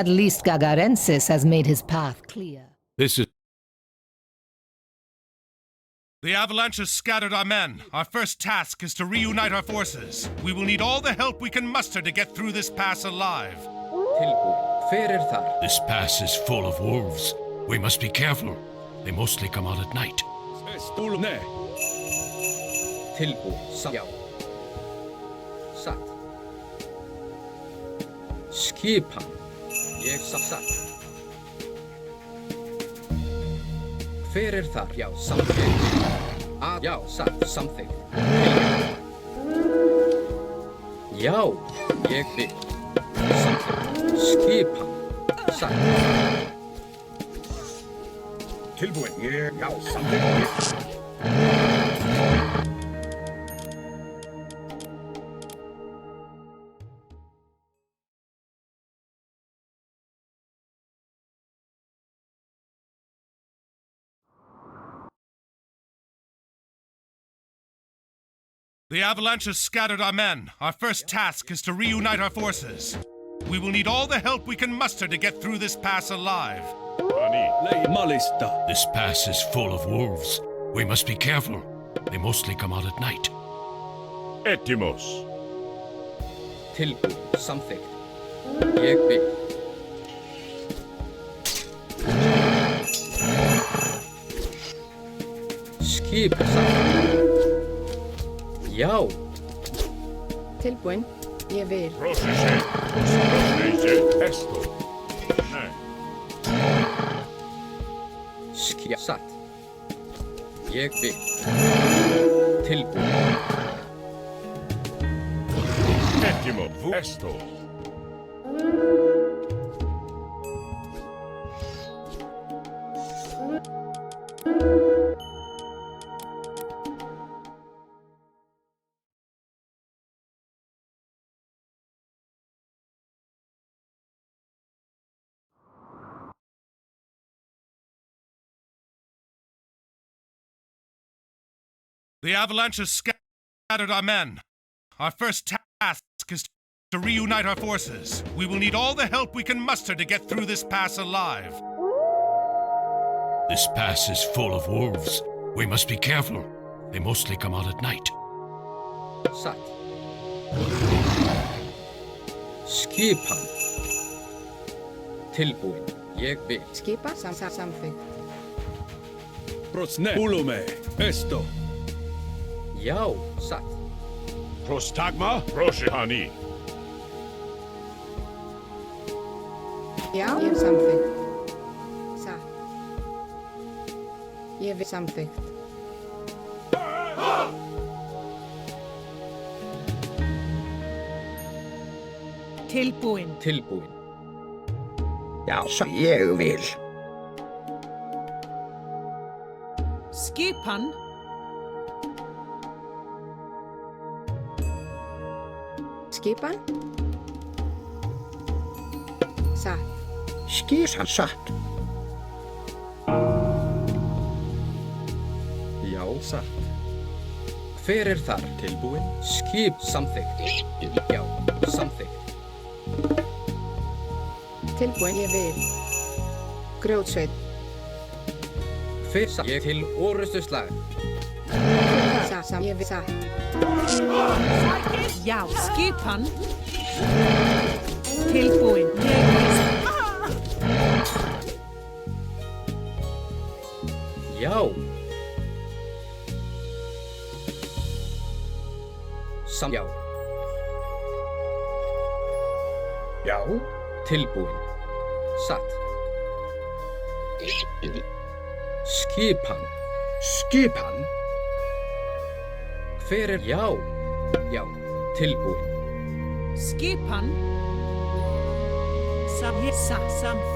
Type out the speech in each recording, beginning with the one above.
At least Gagarensis has made his path clear. This is... The Avalanche has scattered our men. Our first task is to reunite our forces. We will need all the help we can muster to get through this pass alive. This pass is full of wolves. We must be careful. They mostly come out at night. Skipan. Ég satt. Hver þar? Já, samþykkt. Já, satt, samþykkt. Já, ég vil. Samþykkt. Skipan. Satt. Tilbúin. Já, samþykkt. The Avalanche has scattered our men. Our first task is to reunite our forces. We will need all the help we can muster to get through this pass alive. This pass is full of wolves. We must be careful. They mostly come out at night. Etimos. Tilbúin, samþykkt. Ég vil. Skip, samþykkt. Já. Tilbúin. Ég vil. Esto. Nej. Satt. Ég vil. Tilbúin. Etimo. Esto. The Avalanche has scattered our men. Our first task is to reunite our forces. We will need all the help we can muster to get through this pass alive. This pass is full of wolves. We must be careful. They mostly come out at night. Satt. Skipan. Tilbúin. Ég vil. Skipa, samþykkt. Prosne. Pulume. Esto. Já, satt. Prostagma. Proshihani. Já, ég samþykkt. Satt. Ég vil samþykkt. Tilbúin. Tilbúin. Já, svo ég vil. Skipan. Skipan. Satt. Skipan satt. Já, satt. Hver þar? Tilbúin. Skip, samþykkt. Já, samþykkt. Tilbúin. Ég vil. Grjótsveit. Hver satt? Ég til orustuslag. Satt. Ég vil. Satt. Já, skipan. Tilbúin. Já. Já. Já. Tilbúin. Satt. Skipan. Skipan. Hver já. Já. Tilbúin. Skipan. Samþykkt.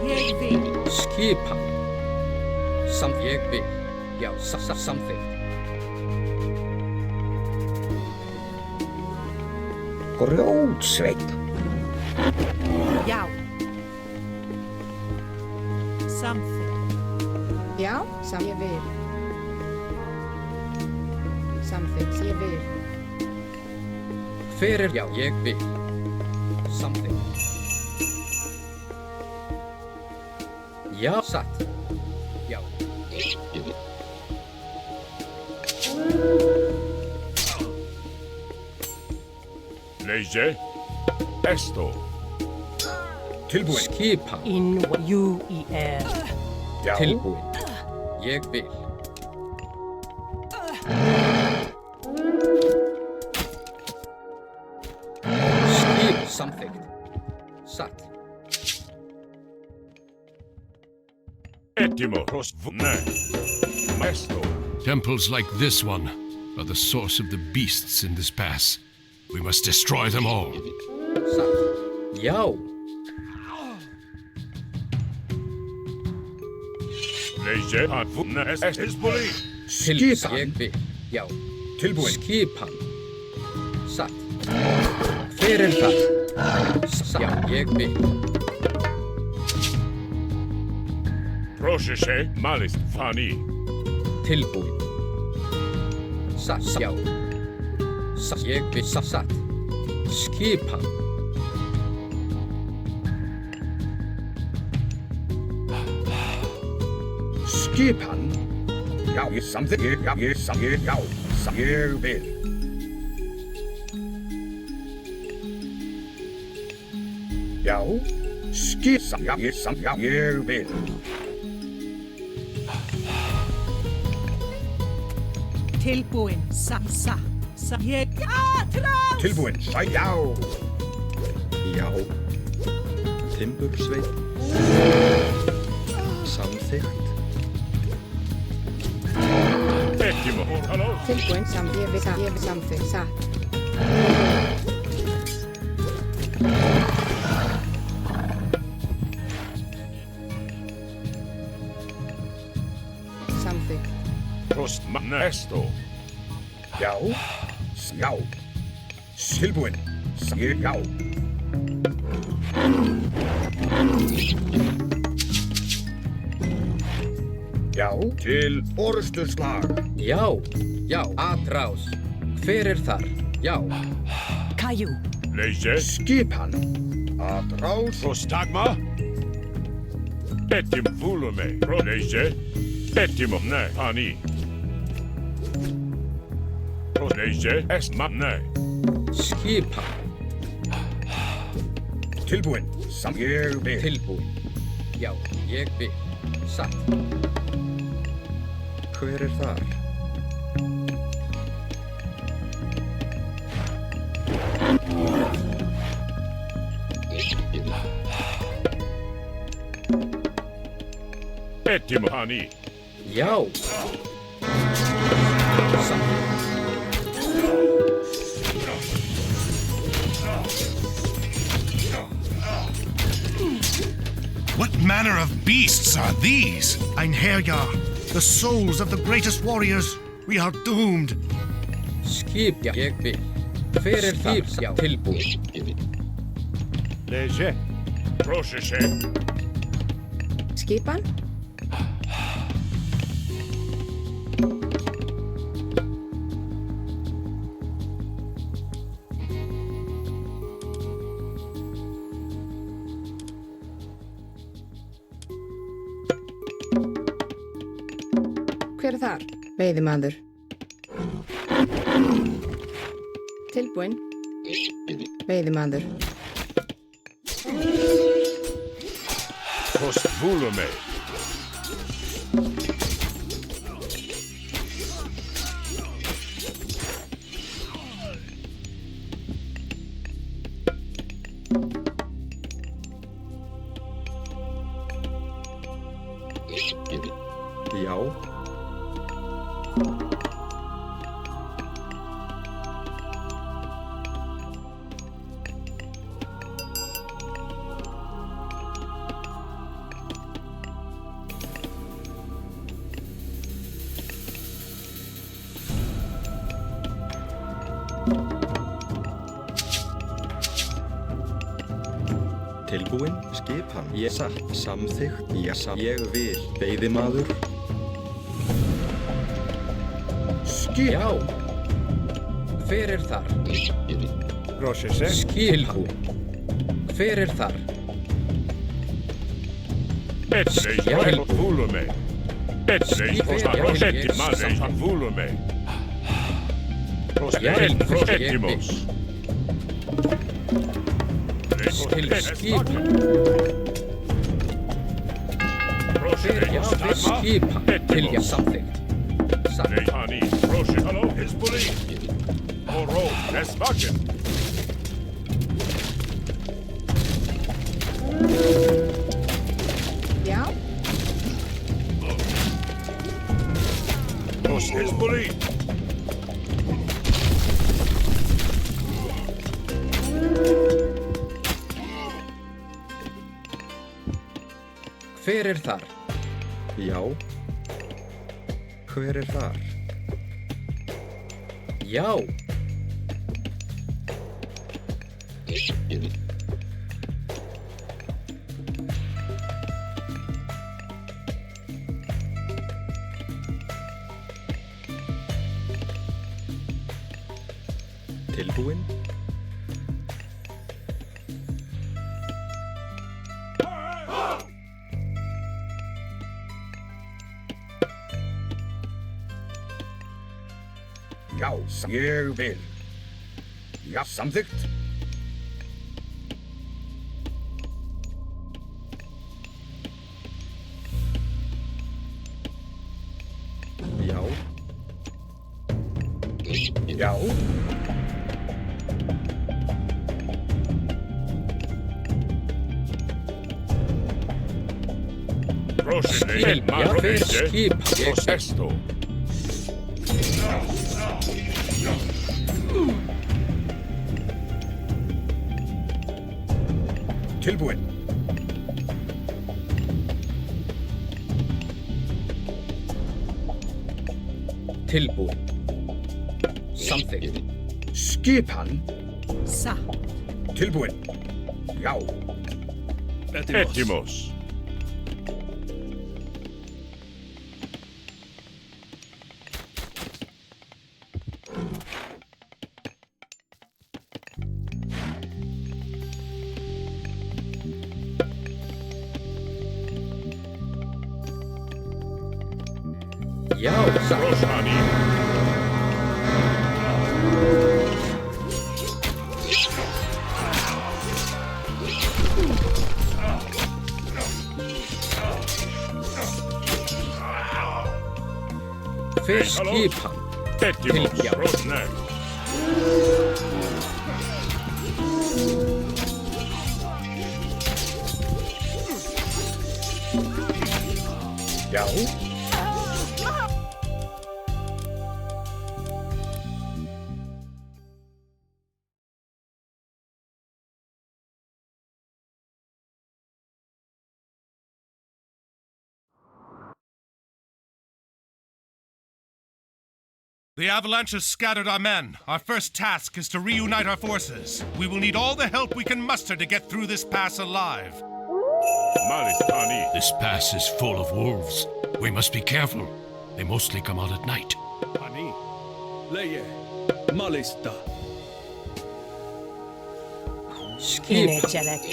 Ég vil. Skipan. Ég vil. Já, samþykkt. Grjótsveit. Já. Samþykkt. Já, ég vil. Samþykkt, ég vil. Hver er já, ég vil. Samþykkt. Já, satt. Já. Lege. Esto. Tilbúin. Skipan. In you Já. Tilbúin. Ég vil. Skip samþykkt. Satt. Ettimo. Nej. Esto. Temples like this one are the source of the beasts in this pass. We must destroy them all. Satt. Já. Lege. Nej. Esboli. Skipan. Ég vil. Já. Tilbúin. Skipan. Satt. Hver er það? Já, ég vil. Prošeše. Malist. Fani. Tilbúin. Satt. Já. Satt. Ég vil. Satt. Skipan. Skipan. Já, ég samþykkt. Ég vil. Já. Ég vil. tilbúin. Sa. Ég atrás. Tilbúin. Já. Já. Timbursveit. Samþykkt. Ettimo. Hallå. Tilbúin, ég vil samþykkt, satt. Samþykkt. Prost. Esto. Já. Já. Tilbúin. Já. Já. Til orustuslag. Já, já, atrás. Hver er þar? Já. Kajú. Lege. Skipan. Atrás. Prostagma. Ettim volume. Lege. Ettimo. Nej. Ani. Lege. Esma. Nej. Skipan. Tilbúin. Ég vil. Tilbúin. Já, ég vil. Satt. Hver er þar? Ettimo. Ani. Já. Satt. What manner of beasts are these? Einherjar, the souls of the greatest warriors. We are doomed. Skip, já, ég vil. Hver er þar? Já, tilbúin. Lege. Prošeše. Skipan. Hver er þar? Veiðimaður. Tilbúin. Veiðimaður. Prost volume. Já. Tilbúin, skipan, ég satt, samþykkt, ég vil, veiðimaður. Já, Hver þar? Πρόσεχε. Tilbúin. Hver þar? Έτσι, βούλομαι. Έτσι, έτοιμος, θα βούλομαι. Έτοιμος. Til skipan. Skipan. Til samþykkt. Nei, hann í. Πρόσεχε. Halló, Hizbulli. Og ró, þess vakin. Já. Rós, Hizbulli. Hver þar? Já. Hver þar? Já. Tilbúin? Já, ég vil. Já, samþykkt. Já. Já. Πρόσεχε, μάρκε. Προσέστο. Tilbúin. Tilbúin. Samþykkt. Skipan. Satt. Tilbúin. Já. Έτοιμος. Já, satt. Rós, hann í. Hver skipan? Έτοιμος. Rós, ναι. Já. The Avalanche has scattered our men. Our first task is to reunite our forces. We will need all the help we can muster to get through this pass alive. Malis, hann í. This pass is full of wolves. We must be careful. They mostly come out at night. Ani. Leie. Malista. Inecerek.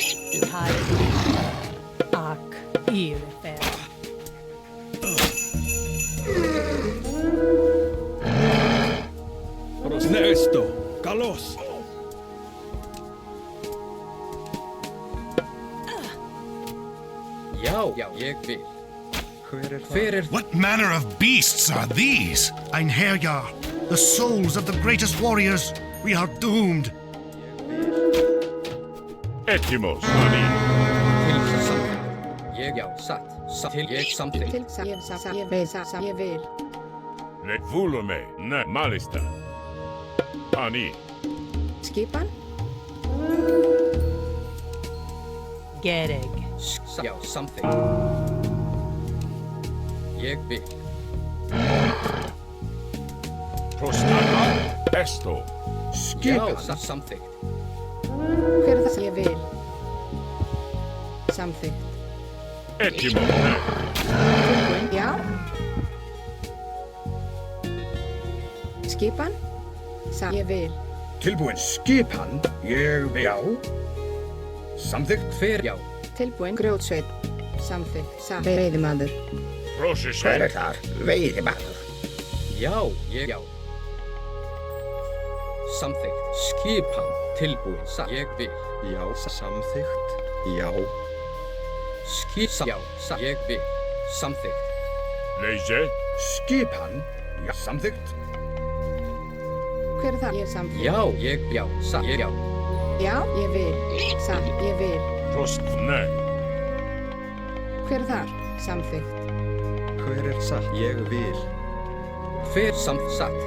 Ak. Irfer. Προσνέστο. Καλώς. Já, ég vil. Hver What manner of beasts are these? Ein Herjar, the souls of the greatest warriors. We are doomed. Έτοιμος, hann í. Til samþykkt. Já, satt. Til ég samþykkt. Ég vil. Nei, vούλομαι. Ναι, μάλιστα. Hann í. Skipan. Gereg. Já, samþykkt. Ég vil. Prostata. Esto. Já, samþykkt. Hver það? Ég vil. Samþykkt. Έτοιμο, ναι. Tilbúin. Já. Skipan. Ég vil. Tilbúin. Skipan. Ég vil. Já. Samþykkt. Hver já. Tilbúin. Grjótsveit. Samþykkt. Veiðimaður. Rósisveit. Hver er þar? Veiðimaður. Já, ég já. Samþykkt. Skipan. Tilbúin. Ég vil. Já, samþykkt. Já. Já, ég vil. Samþykkt. Leyse. Skipan. Já. Samþykkt. Hver er það? Ég samþykkt. Já, ég já. Ég já. Já, ég vil. Ég vil. Prost. Nei. Hver er þar? Samþykkt. Hver er satt? Ég vil. Hver satt?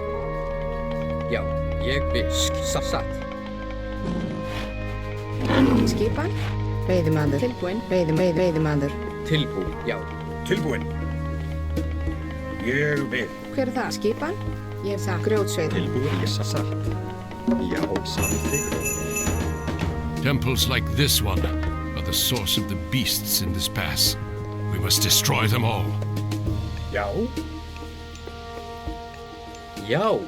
Já, ég vil. Satt. Skipan. Veiðimaður. Tilbúin. Veiðimaður. Tilbúin, já. Tilbúin. Ég vil. Hver er það? Skipan. Ég sagði grjótsveit. Tilbúin. Ég satt. Já, samþykkt. Temples like this one are the source of the beasts in this pass. We must destroy them all. Já. Já.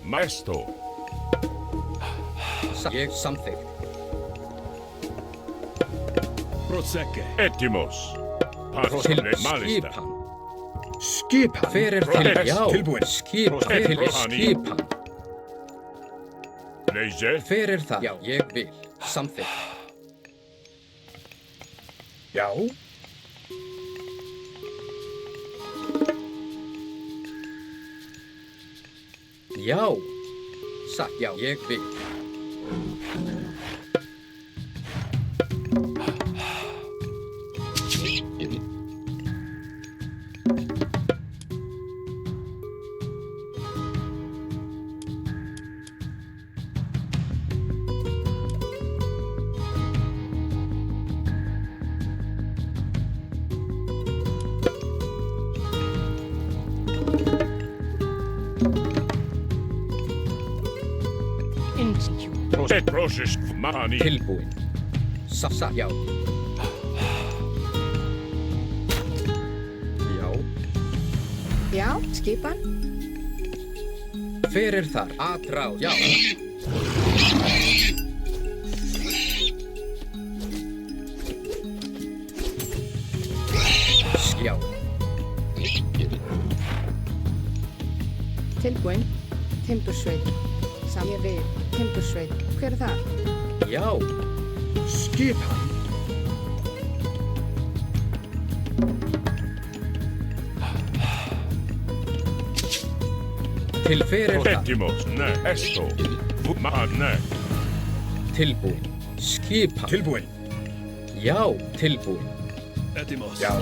Maestro. Ég samþykkt. Prosecke. Etimos. Malista. Skipan. Skipan. Hver er til já. Tilbúin. Skipan. Leyse. Hver er það? Já, ég vil. Samþykkt. Já. Já. Já, ég vil. Rosis. Mani. Tilbúin. Já. Já. Já, skipan. Hver er þar? Atrá, já. Já. Tilbúin. Timbursveit. Ég vil. Timbursveit. Hver er það? Já. Skipan. Til hver er það? Etimos. Nei. Esto. Nei. Tilbúin. Skipan. Tilbúin. Já, tilbúin. Etimos. Já.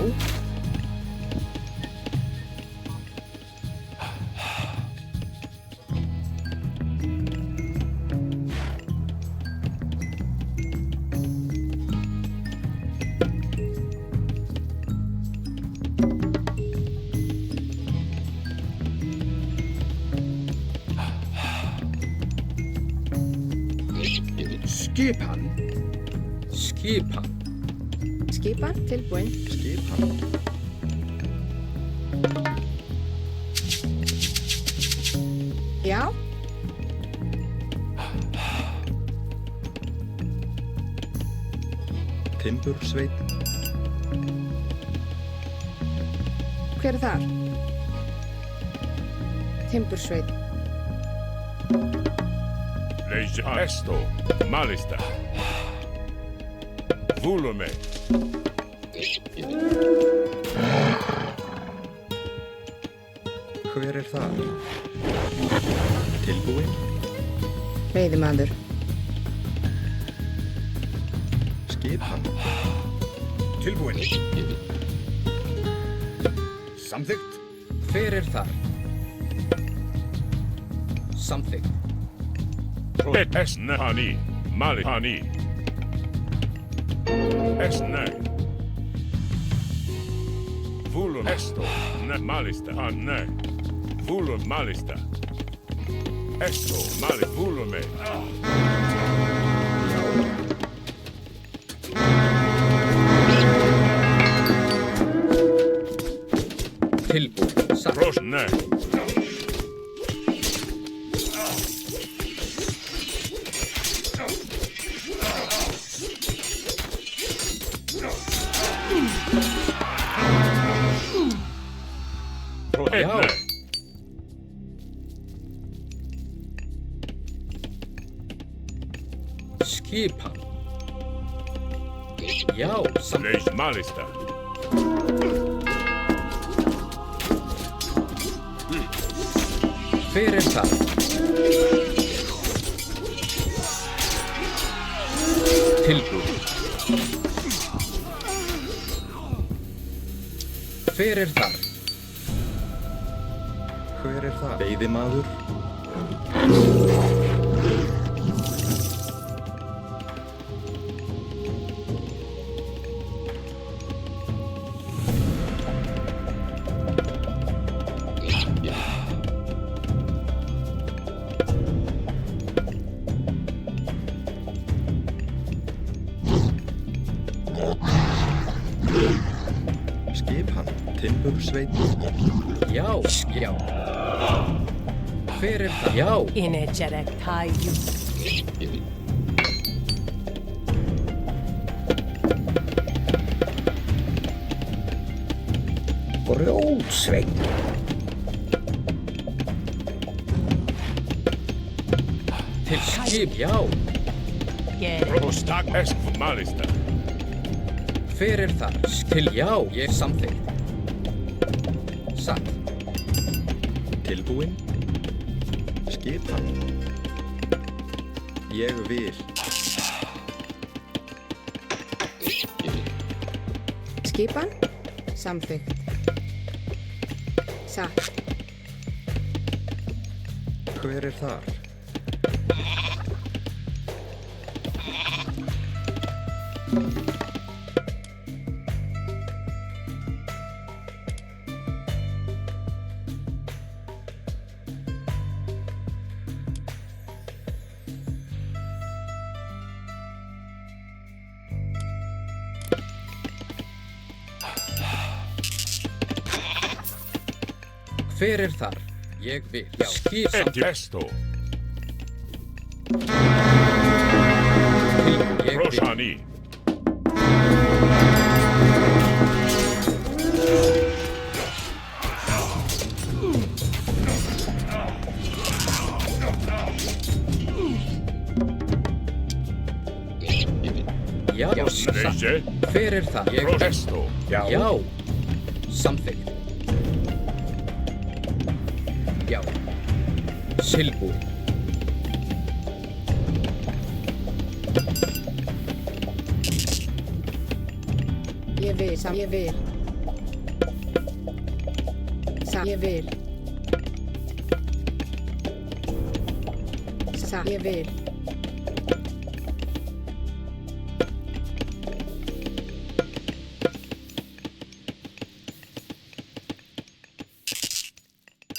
Skipan. Skipan. Skipan. Tilbúin. Skipan. Já. Timbursveit. Hver er þar? Timbursveit. Leyse. Esto. Malista. Volume. Hver er það? Tilbúin. Veiðimaður. Skipan. Tilbúin. Samþykkt. Hver er þar? Samþykkt. Esnani. Malihani. Esnai. Vulum esto. Ne malista. Ne. Vulum malista. Esto. Mali. Vulume. Tilbúin. Satt. Bros, nei. Já. Skipan. Já, samt. Leis malista. Hver það? Tilbúin. Hver þar? Hver það? Veiðimaður. Skipan, timbursveit. Já, já. Hver það? Já. Inegerek tæju. Grjótsveit. Til skip, já. Bros, tak esk malista. Hver það? Til já, ég samþykkt. Satt. Tilbúin. Skipan. Ég vil. Skipan. Samþykkt. Satt. Hver þar? Hver þar? Ég vil. Já, skip samþykkt. Esto. Ég vil. Brosani. Já, satt. Leise. Hver það? Ég vil. Esto. Já. Samþykkt. Já. Tilbúin. Ég vil. Ég vil. Satt. Ég vil. Satt. Ég vil.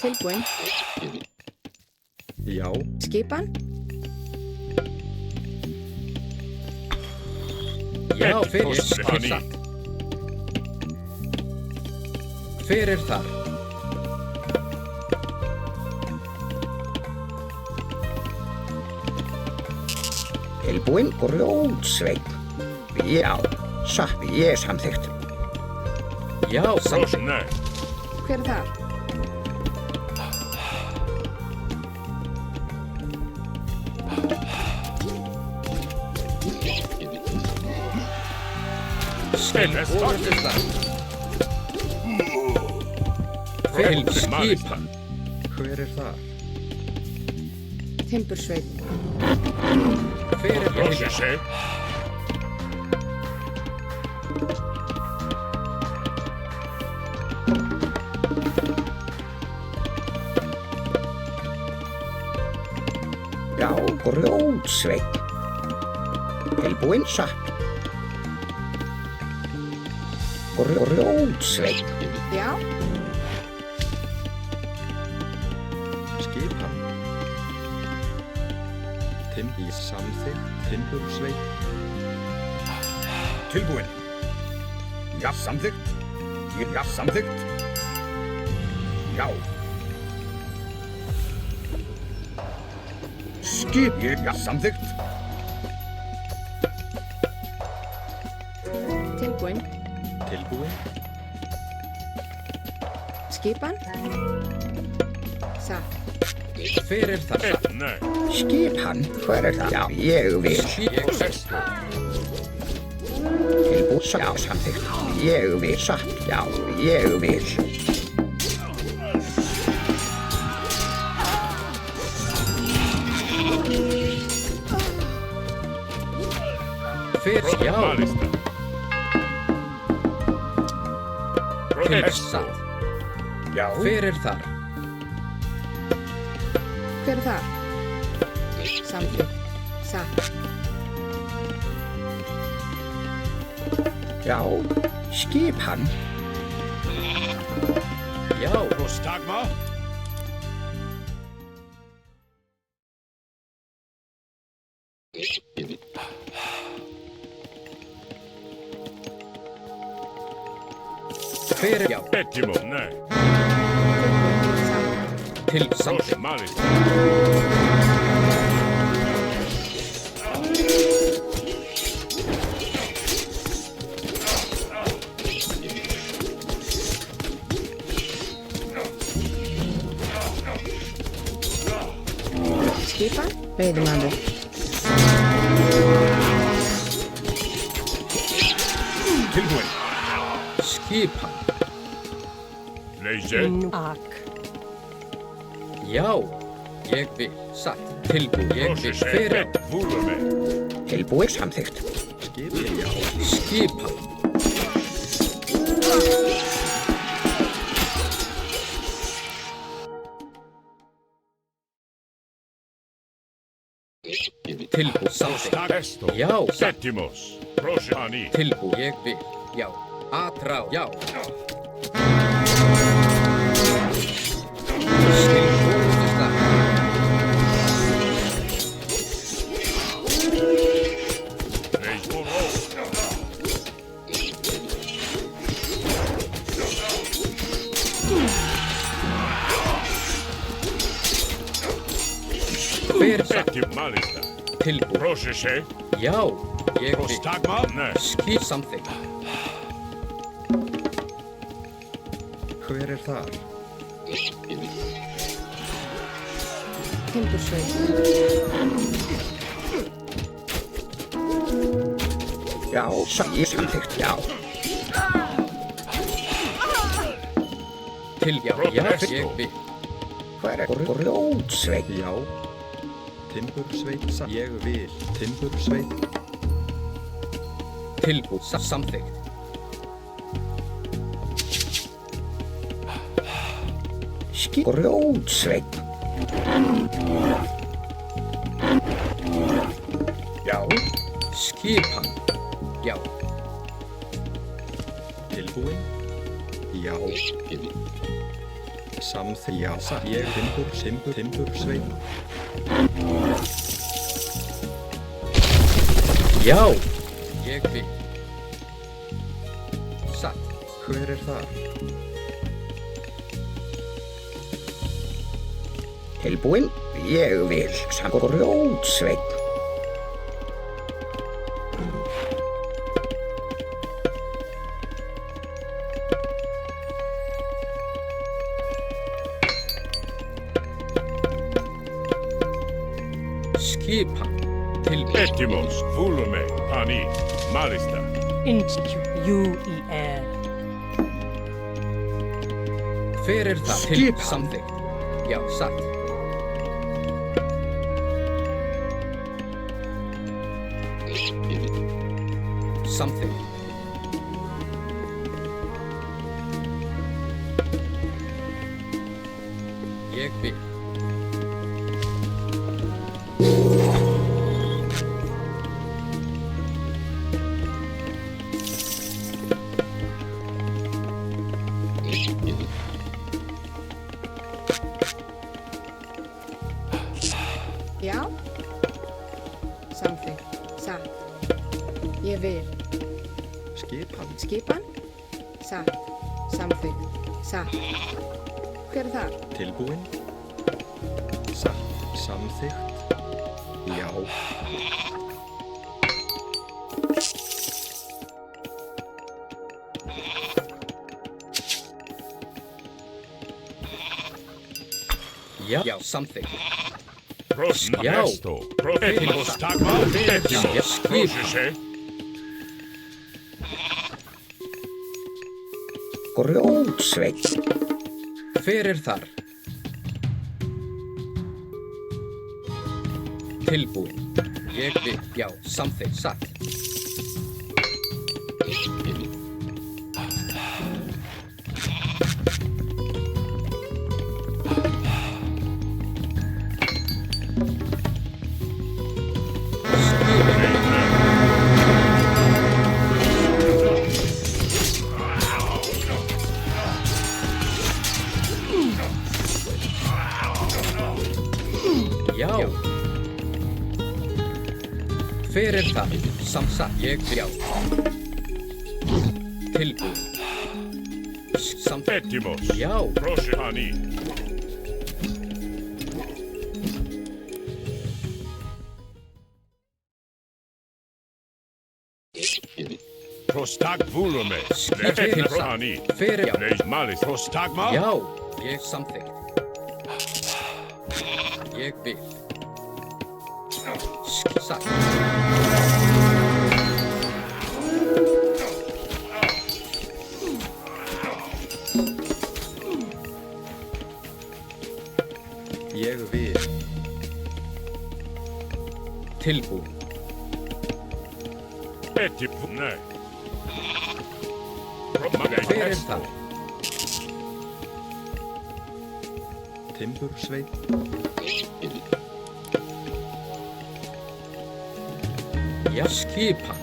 Tilbúin. Já. Skipan. Já, fyrir skip satt. Hver þar? Tilbúin grjótsveit. Já, satt, ég samþykkt. Já, Bros, samþykkt. nei. Hver þar? Skip og það. Hver skipan? Hver það? Timbursveit. Hver Brosise. Já, grjótsveit. Tilbúin satt. Grjótsveit. Já. Skipan. Í samþykkt. Timbursveit. Tilbúin. Já, samþykkt. Já, samþykkt. Já. Skip, já, samþykkt. Tilbúin. Tilbúin. Skipan. Satt. Hver það? Nei. Skipan, hver það? Já, ég vil. Tilbúin, já, samþykkt. Ég vil, satt, já, ég vil. Hver, já. Malista. Tilsatt. Já. Hver þar? Hver þar? Samþykkt. Satt. Já, skipan. Já. Prostagma. Hver, já. Ettimo. Nei. Tilbúin. Satt. Tilsatt. Malista. Skipan. Veiðimaður. Tilbúin. Skipan. Leise. Ak. Já. Ég vil. Satt. Tilbúin. Ég vil. Hver, Vúlume. Tilbúin, samþykkt. Skipin, já. skipan. Tilbúið samþykkt. Esto. Já, Settimos. Prosjani. tilbúið, ég vil. Já, atrá, já. Skil fórustustag. Reis for ró. Hver satt Settim malista. tilbúið. Prosjese. Já, ég vil. Prostagma. Nei. Skil samþykkt. Hver þar? Timbursveit. Já, ég samþykkt, já. Til, já, ég vil. Hver grjótsveit? Já. Timbursveit, ég vil. Timbursveit. Tilbúið samþykkt. Grjótsveit. Já. Skipan. Já. Tilbúin. Já. Samþykkt, já. Ég timbursveit. Já, ég vil. Satt. Hver þar? Tilbúin, ég vil. Grjótsveit. Skipan. Tilbúið. Ettimos. Vúlume. Pani. Malista. UER. Hver það? Skipan. Samþykkt. Já, satt. Samþykkt. Ég vil. Já. Samþykkt. Satt. Ég vil. Skipan. Skipan. Satt. Samþykkt. Satt. Hver er þar? Tilbúin. Satt. Samþykkt. Já. Já, samþykkt. Já. Etimos takma. Etimos. Proszę się. Grjótsveinn. Hver er þar? Tilbúin. Ég vil, já, samþykkt, satt. Já. Hver er það? Samsatt. Ég vil, já. Tilbúin. Samþykkt. Etimos. Já. Proszę pani. Prostag vulume. Tilbúin. Pani. Hver er, já. Leis malis. Prostagma. Já. Ég samþykkt. Ég vil. Satt. Ég vil. Tilbúin. Etip. Nei. Hver er það? Timbursveinn. Já, skipan.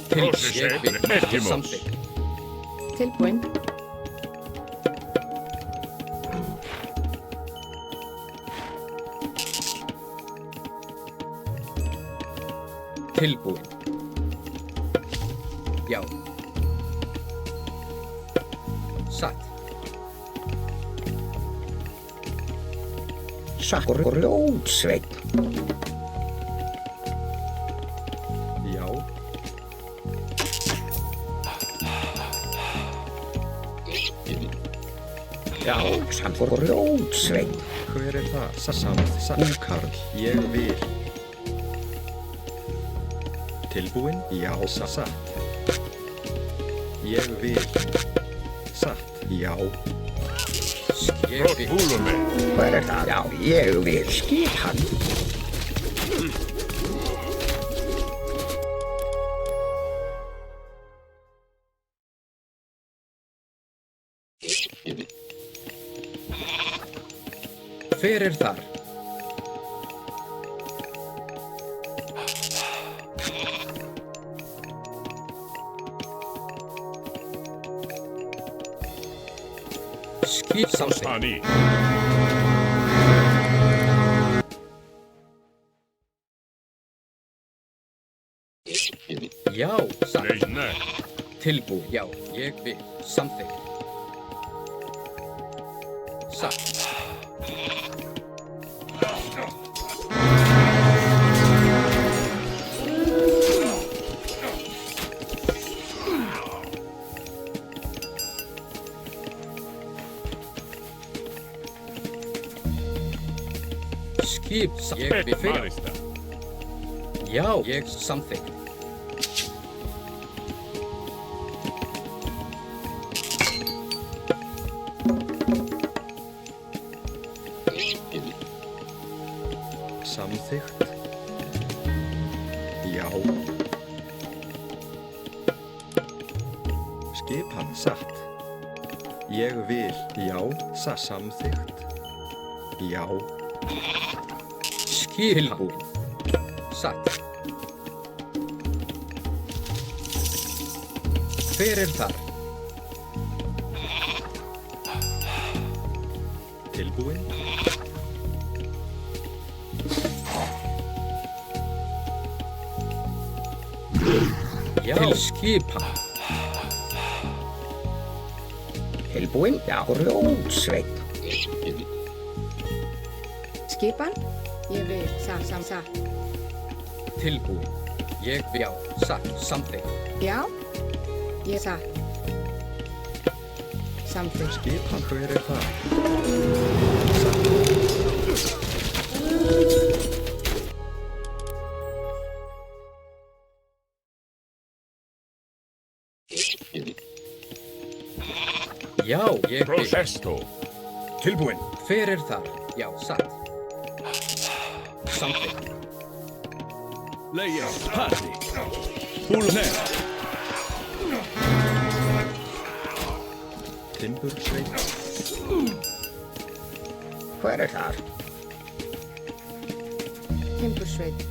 Proszę Ég się. vil. Etimos. Samþykkt. Tilbúin. Tilbúin. Já. Satt. Satt. Grjótsveinn. Já. Já, samt. Grjótsveinn. Hver er það? Samt. Úkarl. Ég vil. Tilbúin. Já. Satt. Ég vil. Satt. Já. Ég vil. Vulume. Hver er það? Já, ég vil skipan. Hver er þar? Skip samþykkt. Pani. Já, satt. Leis nei. Tilbúin. Já, ég vil. Samþykkt. Satt. Skip, ég vil fyrir. Marista. Já, ég samþykkt. Samþykkt. Já. Skipan. Satt. Ég vil. Já. Samþykkt. Já. Tilbúin. Satt. Hver er þar? Tilbúin. Já. Til skipan. Tilbúin, já, grjótsveit. Skipan? Ég vil, sa. Tilbúin. Ég vil, já, satt, samþykkt. Já, ég satt. Samþykkt. Skipan, hver það? Já, ég vil. Procesto. Tilbúin. Hver þar? Já, satt. Samþykkt. Leia, party. Fullnef. Timbursveit. Hver þar? Timbursveit.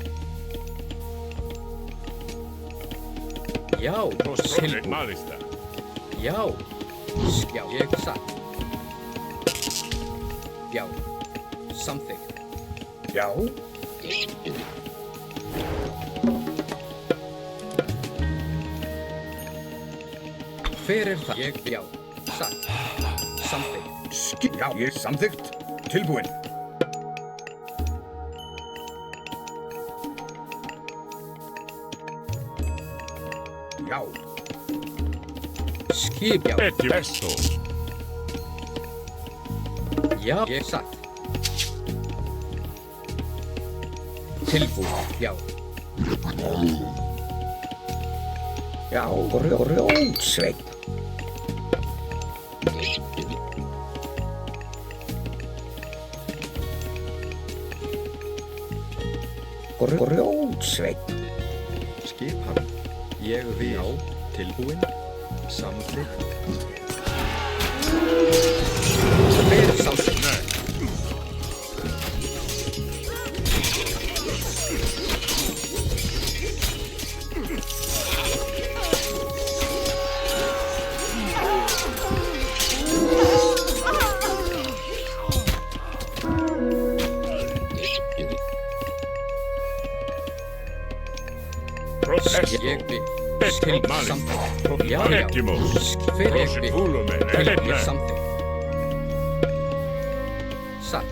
Já, Prostrate tilbúin. malista. Já. Já, ég satt. Já. Samþykkt. Já. Hver það? Ég, já. Satt. Samþykkt. Já, ég samþykkt. Tilbúin. Já. Skip, já. Etimesto. Já, ég satt. Tilbúin, já. Já, grjótsveit. Grjótsveit. Skipan. Ég vil. Já. Tilbúin. Samþykkt. Hver samþykkt? Procesto. Ég vil. Etro malista. Já, já. Etimos. Hver ég vil. Prosciutto. Ég samþykkt. Satt.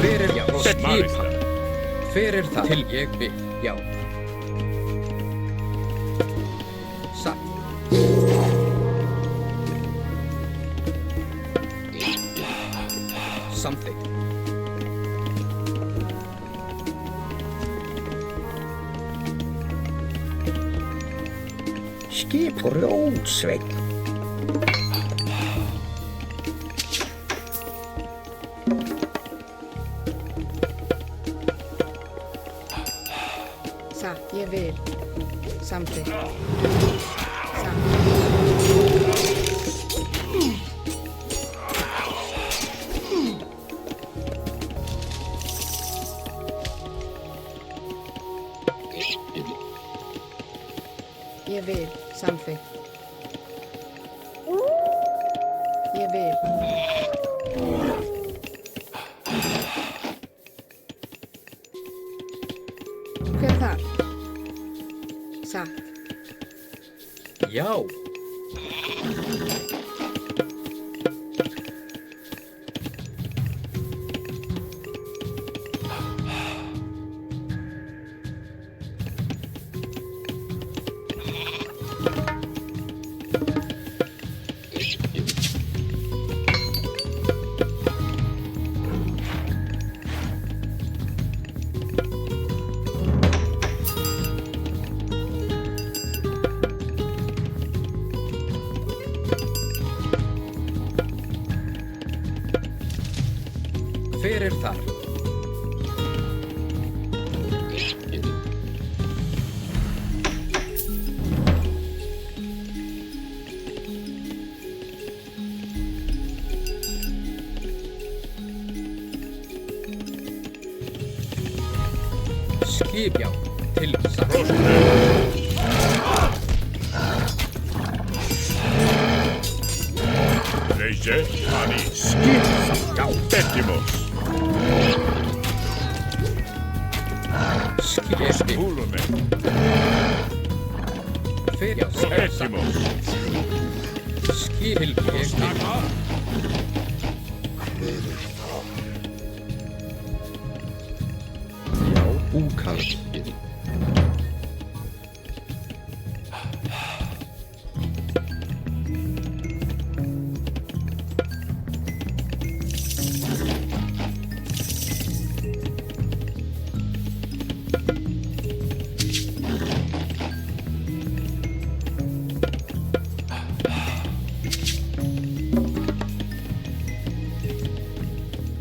Hver já. Skipan. Hver það? Til ég vil. Já. Satt. Samþykkt. Skip grjótsveit. Satt, ég vil. Samþykkt. Satt. Ég vil. Samþykkt. Ég vil. Hver þar? Satt. Já. Hver þar? Skip, já. Til satt. Leise. Ani. Skip satt. Já. Etimos. Skip. Pulume. Fer, já, Etimos. skip. Tilbúið. Ég vil. Já, búkarl.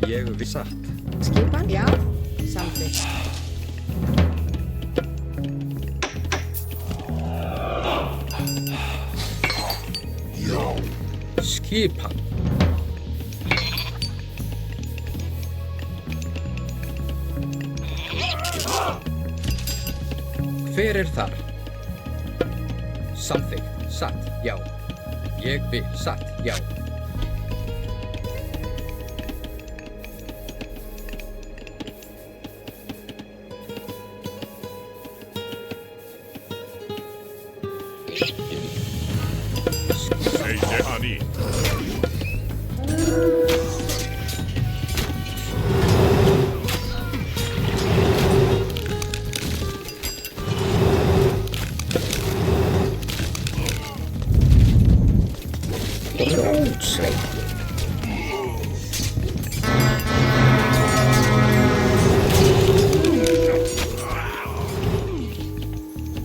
Ég við satt. Skipan, já. Samþykkt. Skipan. Hver þar? Samþykkt. Satt, já. Ég vil. Satt, já. Seite Ani. Rótsveitin.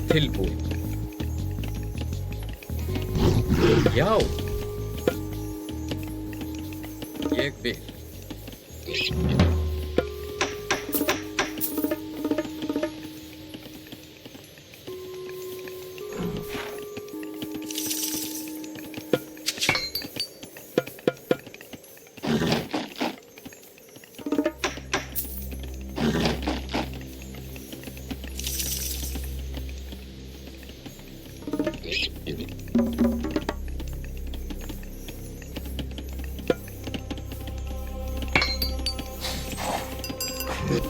Tilbúið. Já. Ég vil.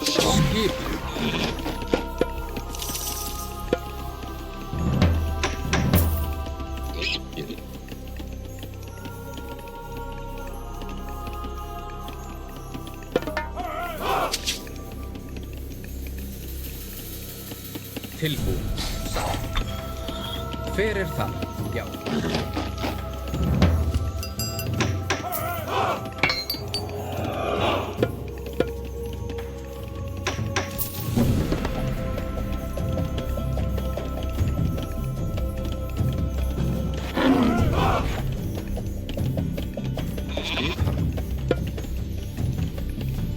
Skip. Tilbúið. Satt. Hver það? Já. Skipan.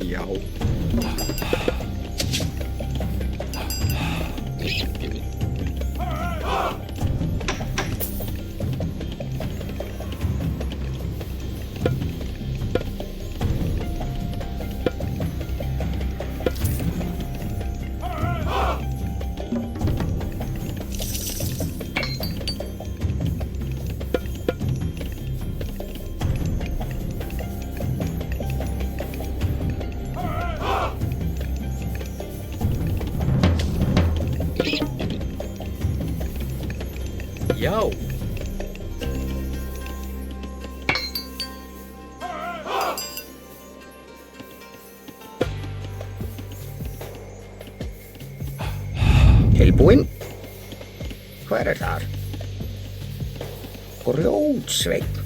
Já. Já. Tilbúinn. Hver þar? Grjótsveinn.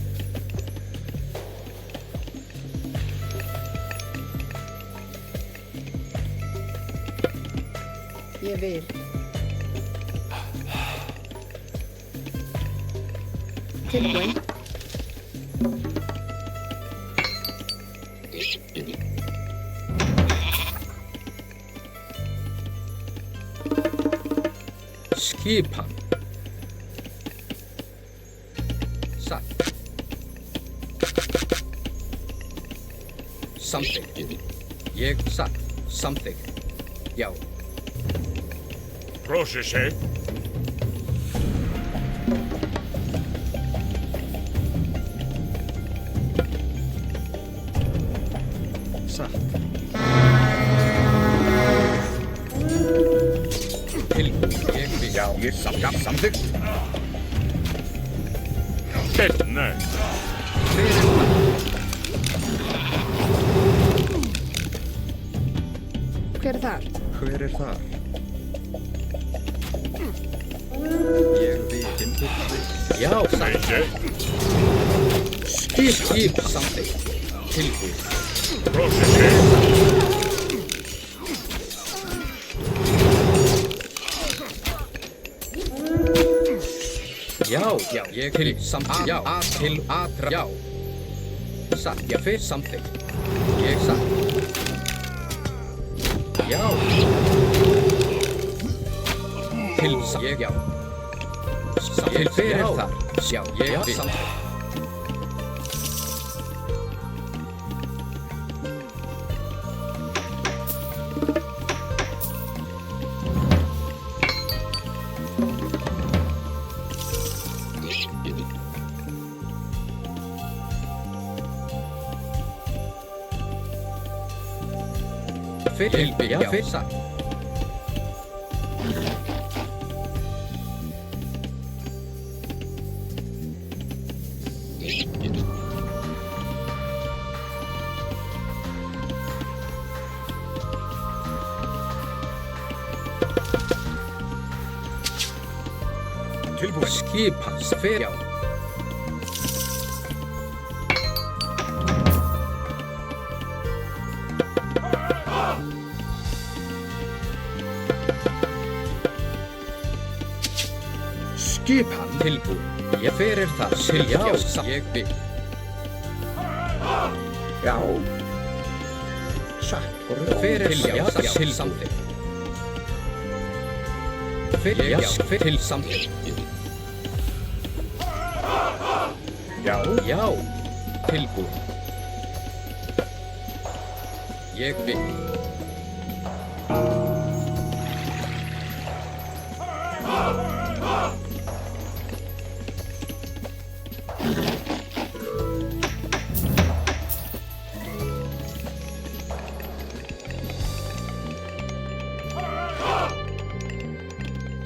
Ég vil. Tilbúinn. Skipan. Satt. Samþykkt. Ég satt. Samþykkt. Já. Proszę się. Satt. Ég vil. Já, ég samþykkt. Nei. Fyrir það. Hver er þar? Hver er þar? Ég við timbursveit. Já, Nei. skip samþykkt. Tilbúið. Proszę cię. Já, ég til samþykkt. Já, til atra. Já. Satt, já, fyrir samþykkt. Ég satt. Já. Til samþykkt. Já. Til fyrir þar. Já, ég vil. Samþykkt. Fyrir, já, fyrir satt. Tilbúið. Skip hans fyrir, já. Skip hann. Tilbúið. Ég fyrir það. Já, ég vil. Já. Satt og Fyrir, já, til samþykkt. Fyrir, já, til samþykkt. Já. Já, tilbúið. Ég vil.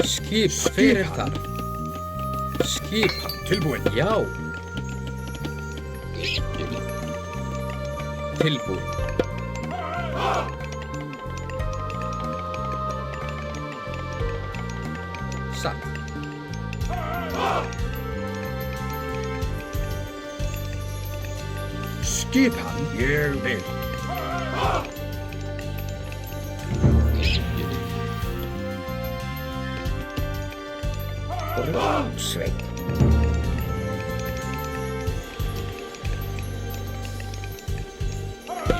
Skip fyrir þar. Skip hann. Tilbúið. Já. Tilbúið. Satt. Skip hann. Ég vil. Rómsveit.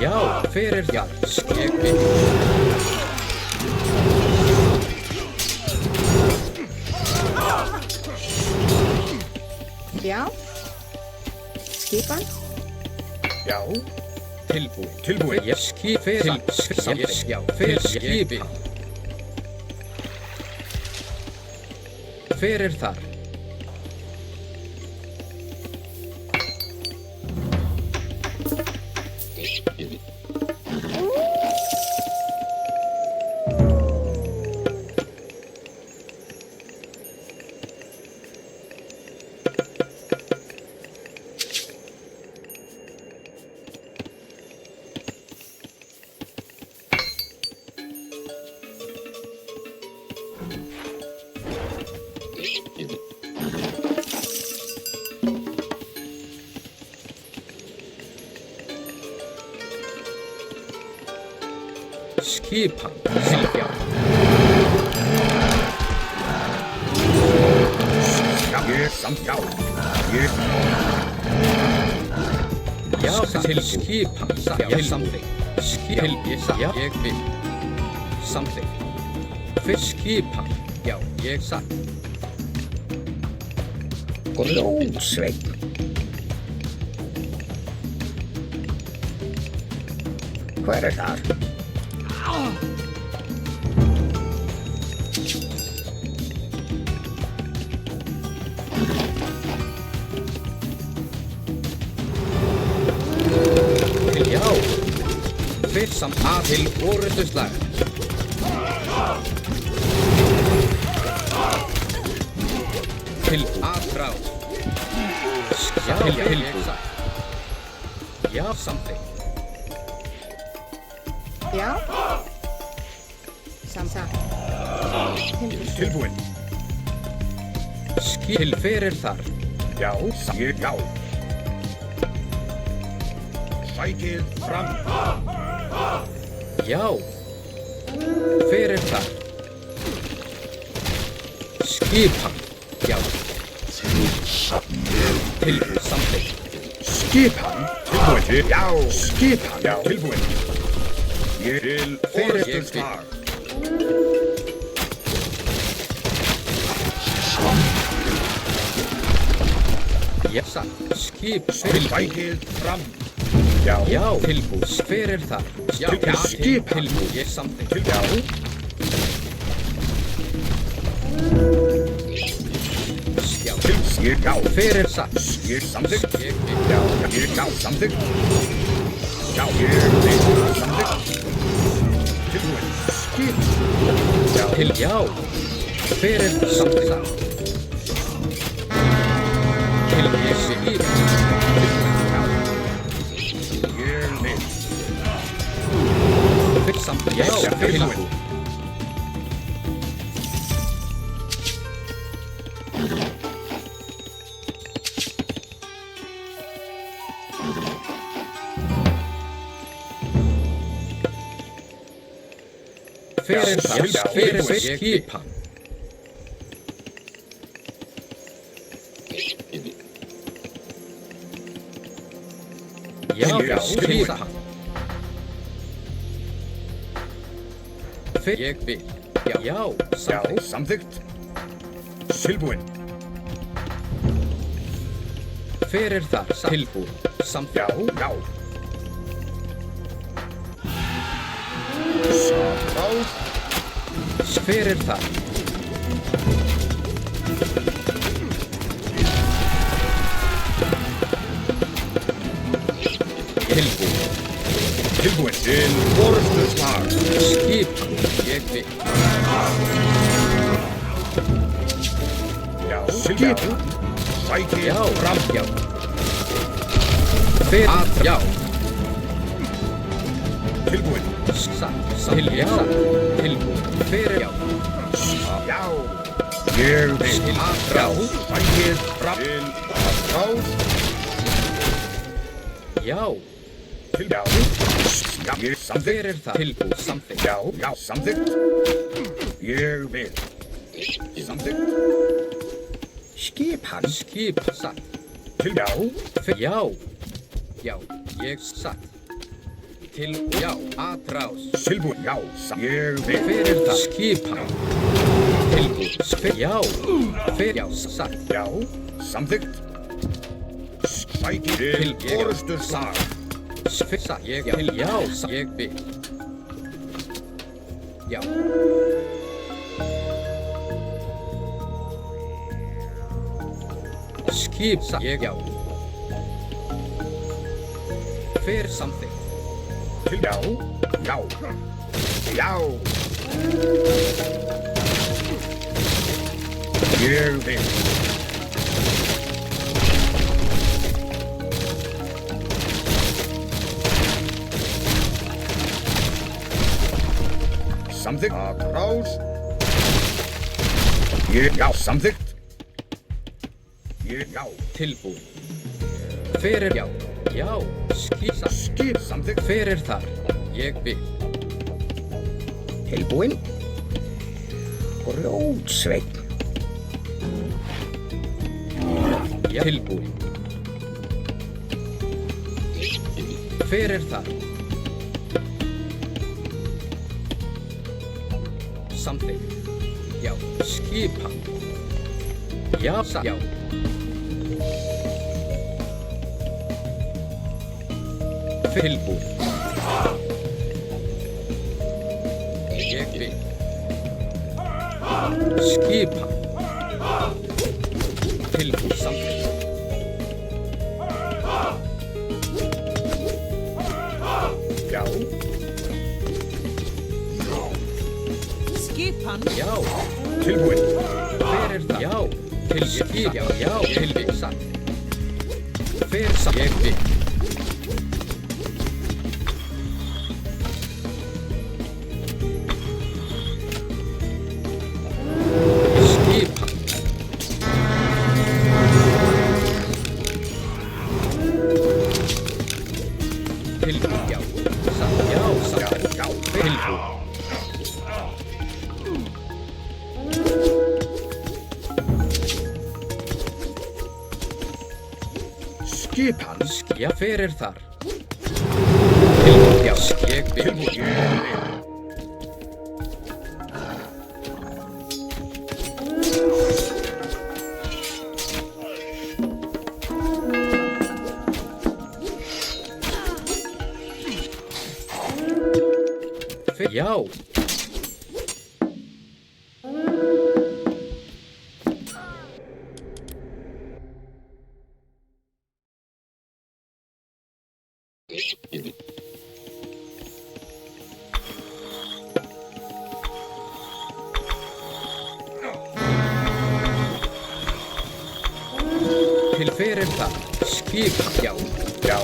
Já, fyrir þar. Ég vil. Já. Skipan. Já. Tilbúið. Tilbúið. Ég skip fyrir samþykkt. Já, fyrir skipi. Fyrir þar. Skipan. Silja. Ég samþá. Ég. Já, til skipan. Já, samþykkt. Skip, ég vil. Samþykkt. Fyrir skipan. Já, ég satt. Rómsveit. Hver er þar? Já. Fyrir samt að til orðuslag. tilbúin. Atrás. Já, tilbúin. Já, samþykkt. Já. Samþykkt. Tilbúin. Skil fyrir þar. Já, já. Sækið fram. Já. Fyrir þar. Skipan. Já. Tilbúin samþykkt. Skipan. Tilbúin. Já. Skipan. Já. Tilbúin. Ég til Fyrir slag. Já, skip tilbúin. Sækið fram. Já. Já, tilbúin. Fyrir þar. Já, Skipan. tilbúin. Ég samþykkt. Já. Já. Já. Fyrir þar. Ég samþykkt. Ég Já. Já. Samþykkt. Já. Ég samþykkt. Tilbúin. Skip. Já. til já. Fyrir samþykkt. Til ég skip. Ég vil. Fyrir samþykkt. Já, tilbúin. Fyrir skipan. Já, skipan. Ég vil. Já, samþykkt. Tilbúin. Fyrir þar, tilbúin. Samþykkt. Já. Fyrir þar. Tilbúin. Til forustuslag. Skipan. Ég vil. Já. Skipan. Sækið. Já, já. Fyrir. Já. Tilbúin. Já. Tilbúin. Fyrir. Já. Já. Ég vil. Já. Sækið fram. Til aðráð. Já. Til já. Já. Ég samþykkt. Fyrir það. Tilbúin. Samþykkt. Já. Samþykkt. Ég vil. Samþykkt. Skipan. Skip. Satt. Til já. Já. Já. Ég satt. Til já. Atrás. Tilbúin. Já. Ég vil. Fyrir það. Skipan. Tilbúin. Já. Fyrir já. Satt. Já. Samþykkt. Sækið til forustuslag. Satt. Ég til já. Ég vil. Já. Skip. Satt. Ég já. Fyrir samþykkt. Til já. Já. Já. Ég vil. Samþykkt. Atrás. Já. Samþykkt. Já. Tilbúin. Fyrir já. Já. Skip. Samþykkt. Fyrir þar. Ég vil. Tilbúin. Grjótsveinn. Já. Tilbúin. Fyrir þar. Samþykkt. Já. Skipan. Já. Já. Tilbúin. Ég vil. Skipan. Tilbúin. Samþykkt. Já. Skipan. Já. Tilbúin. Fyrir það. Já. Til skip, já, til satt. Fer satt, ég vil. Skipan. Tilbúið, já, satt, tilbúið. Skipan. Já, fyrir þar. Tilbúið, já, ég vil. Já. Til fyrir það. Skip, já. Já,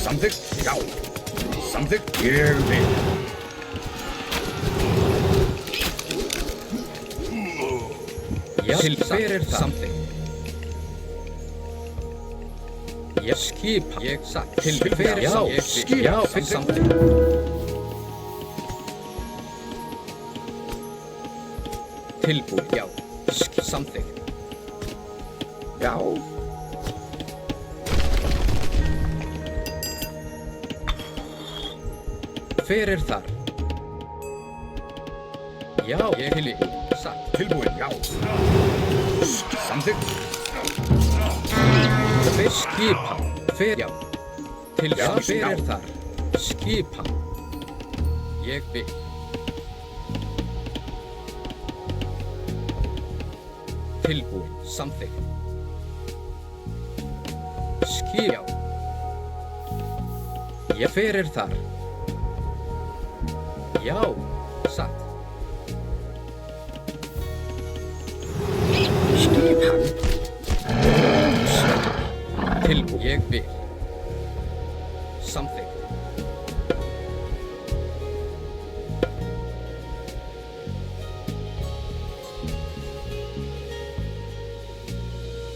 samþykkt, já. Samþykkt, ég vil. Já, til fyrir það. Samþykkt. Já, skipa. Ég satt. Til fyrir já, það. Skip, já, fyrir samþykkt. Tilbúið, já. Samþykkt. Já. Fyrir þar. Já, ég til í. Satt. Tilbúið, já. Samþykkt. Fyrir skipan. Fyrir, já. Til já, fyrir þar. Skipan. Ég vil. Tilbúið. Samþykkt. Skip, já. Ég fyrir þar. Já, satt. Skipan. Tilbúið, ég vil. Samþykkt.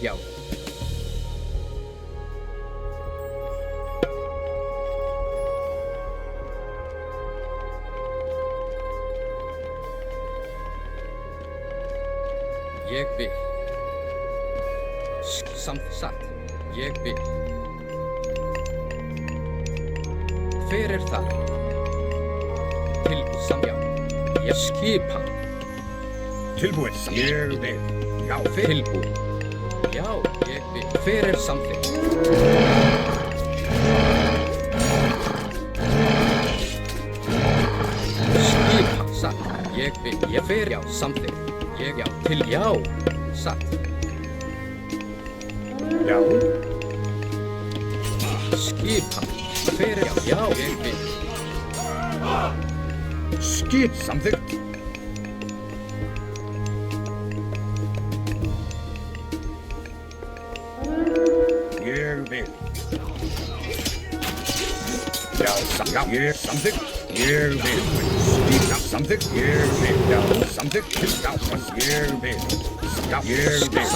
Já. Ég vil. Satt. Ég vil. Fyrir þar. Til samjá. Ég skipa. Tilbúið, ég vil. Já, tilbúið. Já, ég vil. Fyrir samþykkt. Skipa. Satt. Ég vil. Ég fyrir já. Samþykkt. Ég já. Til já. Satt. Já. Skipa. Fyrir já. Já, ég vil. Skip, samþykkt. Ég vil. Já, ég samþykkt. Ég vil. Skip, samþykkt. Ég vil. Já, samþykkt. Já, ég vil. Já, ég vil.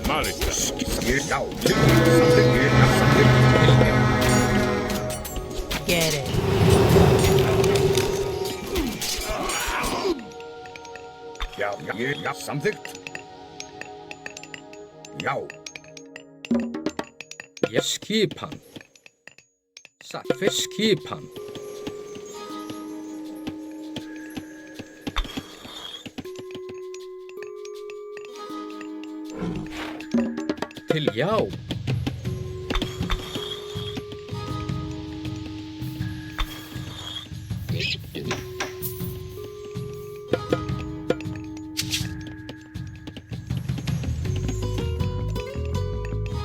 Malika. Skip, já, samþykkt. Ég samþykkt. Get it. Já, ég samþykkt. Já. Ég skipan. Satt. Fyrir skipan. Til já.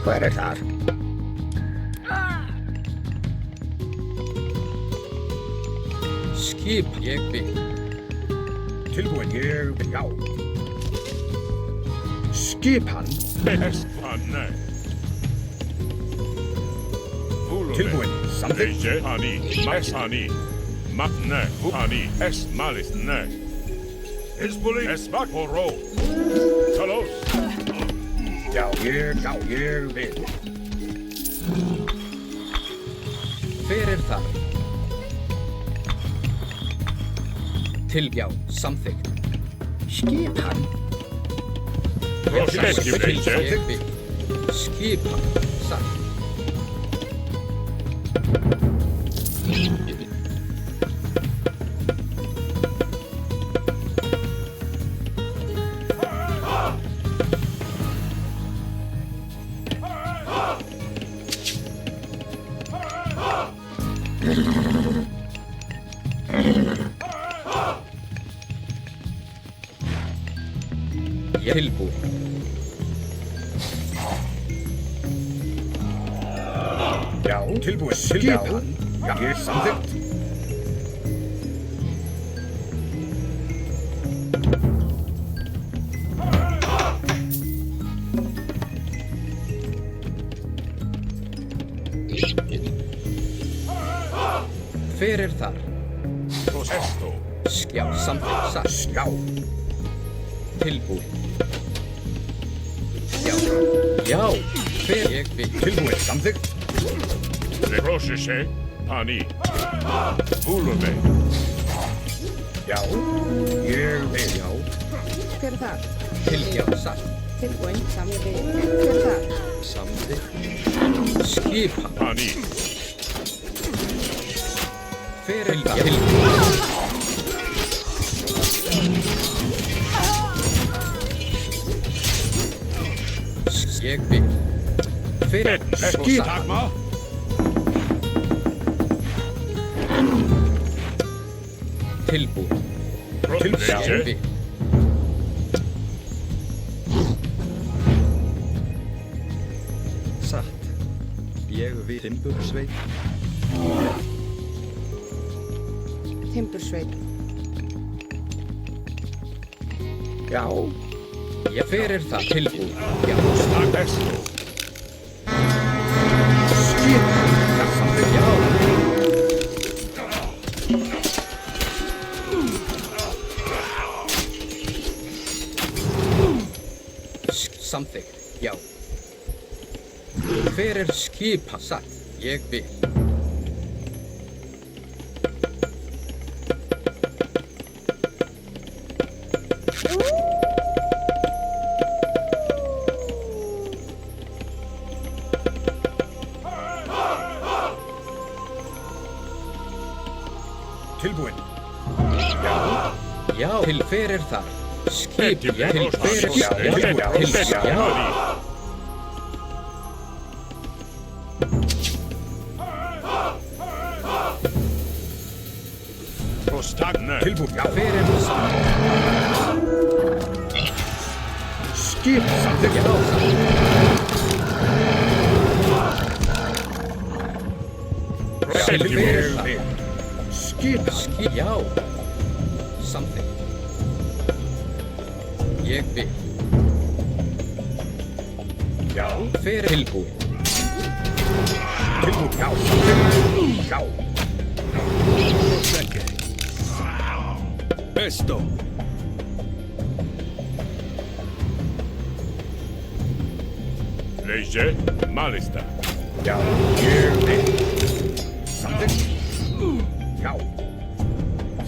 Hver þar? Skip, ég vil. Tilbúin, ég vil, já. Skipan. Anne. Tilbúin, samþykkt. Leige, Ani, Mas, Ani. Matne, Ani, Es, Malis, Ne. Hizbuli, Esmak, Horo. Talos. Já, ég vil. Hver þar? Tilgjá, samþykkt. Skipan. Rosheskip, Leige. Skipan, satt. Tilbúin. Já, tilbúin. Skipan. Já, ég samþykkt. Hver þar? Esto. Já, samþykkt, satt. Já. Tilbúin. Já, hver ég vil. Tilbúin, samþykkt. Rosheshe, Ani. Ulume. Já, ég vil. Já, Hver þar? tilgjá, satt. Tilbúin, sam ég vil. Hver þar? Samþykkt. Skipan. Ani. Hver þar? Ég vil. Hver Takma. Tilbúin. Leige. Ég vil. Satt. Ég við Timbursveit. Timbursveit. Já. Ég hver það? Tilbúin. Já, Stak Esto. Skipan. Já, samþykkt. já. Samþykkt, já. Hver skipan? Satt. Ég vil. Tilbúin. Já, til hver þar? Skip, Til já, til hver Já, til, já. Prostagne. Tilbúin. Já. Hver samt? Skip, samþykkt. Já, til hver Ég þar? vil. Skipan. Skip, já. Samþykkt. Ég vil. Já. Hver tilbúin? Tilbúin. Já, samþykkt. Já. Esto. Leige. Malista. Já, ég vil. Samþykkt. Já.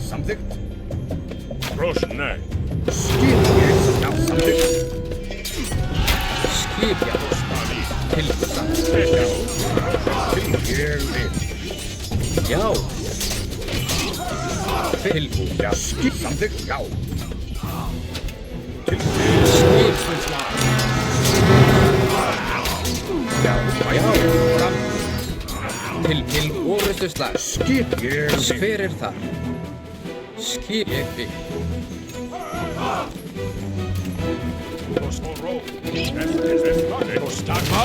Samþykkt. Roshne. Skip. Já, samþykkt. Skip, já. Tilbúin. Ég vil. Já. Tilbúin. Já, skip, samþykkt. Já. Já, Já, fram. Til orustuslag. skip. Ég vil. Hver þar? Skip, ég vil. Prostoro. Prostagma.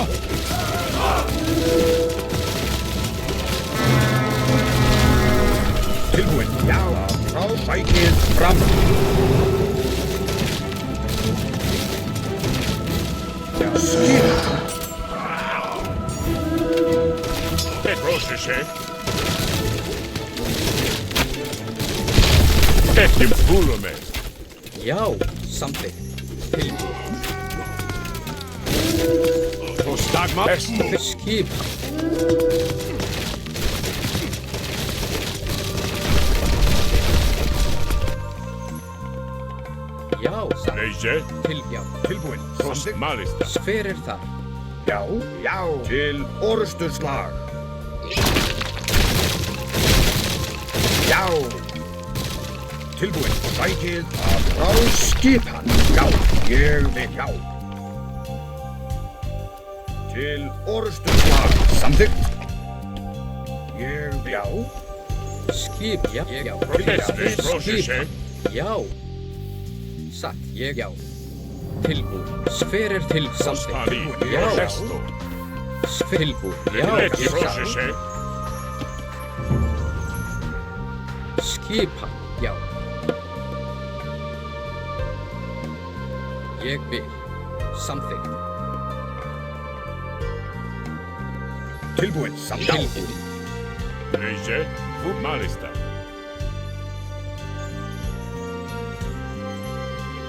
Tilbúin. Já, frá bækið fram. Já, Skipan. Proszę się. Ekki fúlu mig. Já, samþykkt. Tilbúið. Prostagma. Skipan. Já, samþykkt. Leyse. Já. Tilbúin. Prost malista. Hver er þar? Já, já. Til orrustuslag. Já. Tilbúin. Sækið að frá skipan. Já, ég vil já. Til orrustuslag. Samþykkt. Ég vil já. Skip, já. Já. Proszę się. Já. Satt, ég já. Tilbúið. Hver er til samþykkt? Ani. Já. Protesto. Tilbúið. Já, Ekki ég proszę się. Skipan, já. Ég vil. Samþykkt. Tilbúin. Samþykkt. Tilbúið. Leyse. Malista.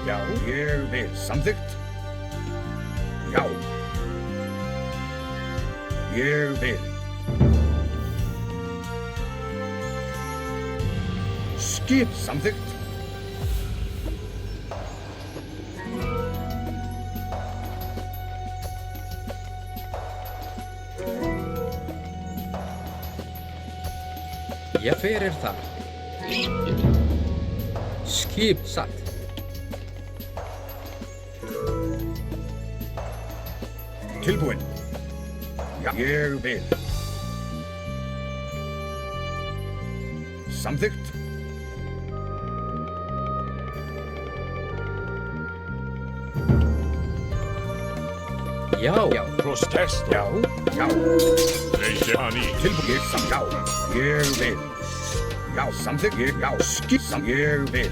Já, ég vil. Samþykkt. Já. Ég vil. Skip. Samþykkt. Já, hver er það? Skip, satt. Tilbúin. Já, ég vil. Samþykkt. Já, já. Protesto. Já, já. Leyse. Ani. Tilbúin. Já, ég vil. Já, samþykkt. Já, skip. Ég vil.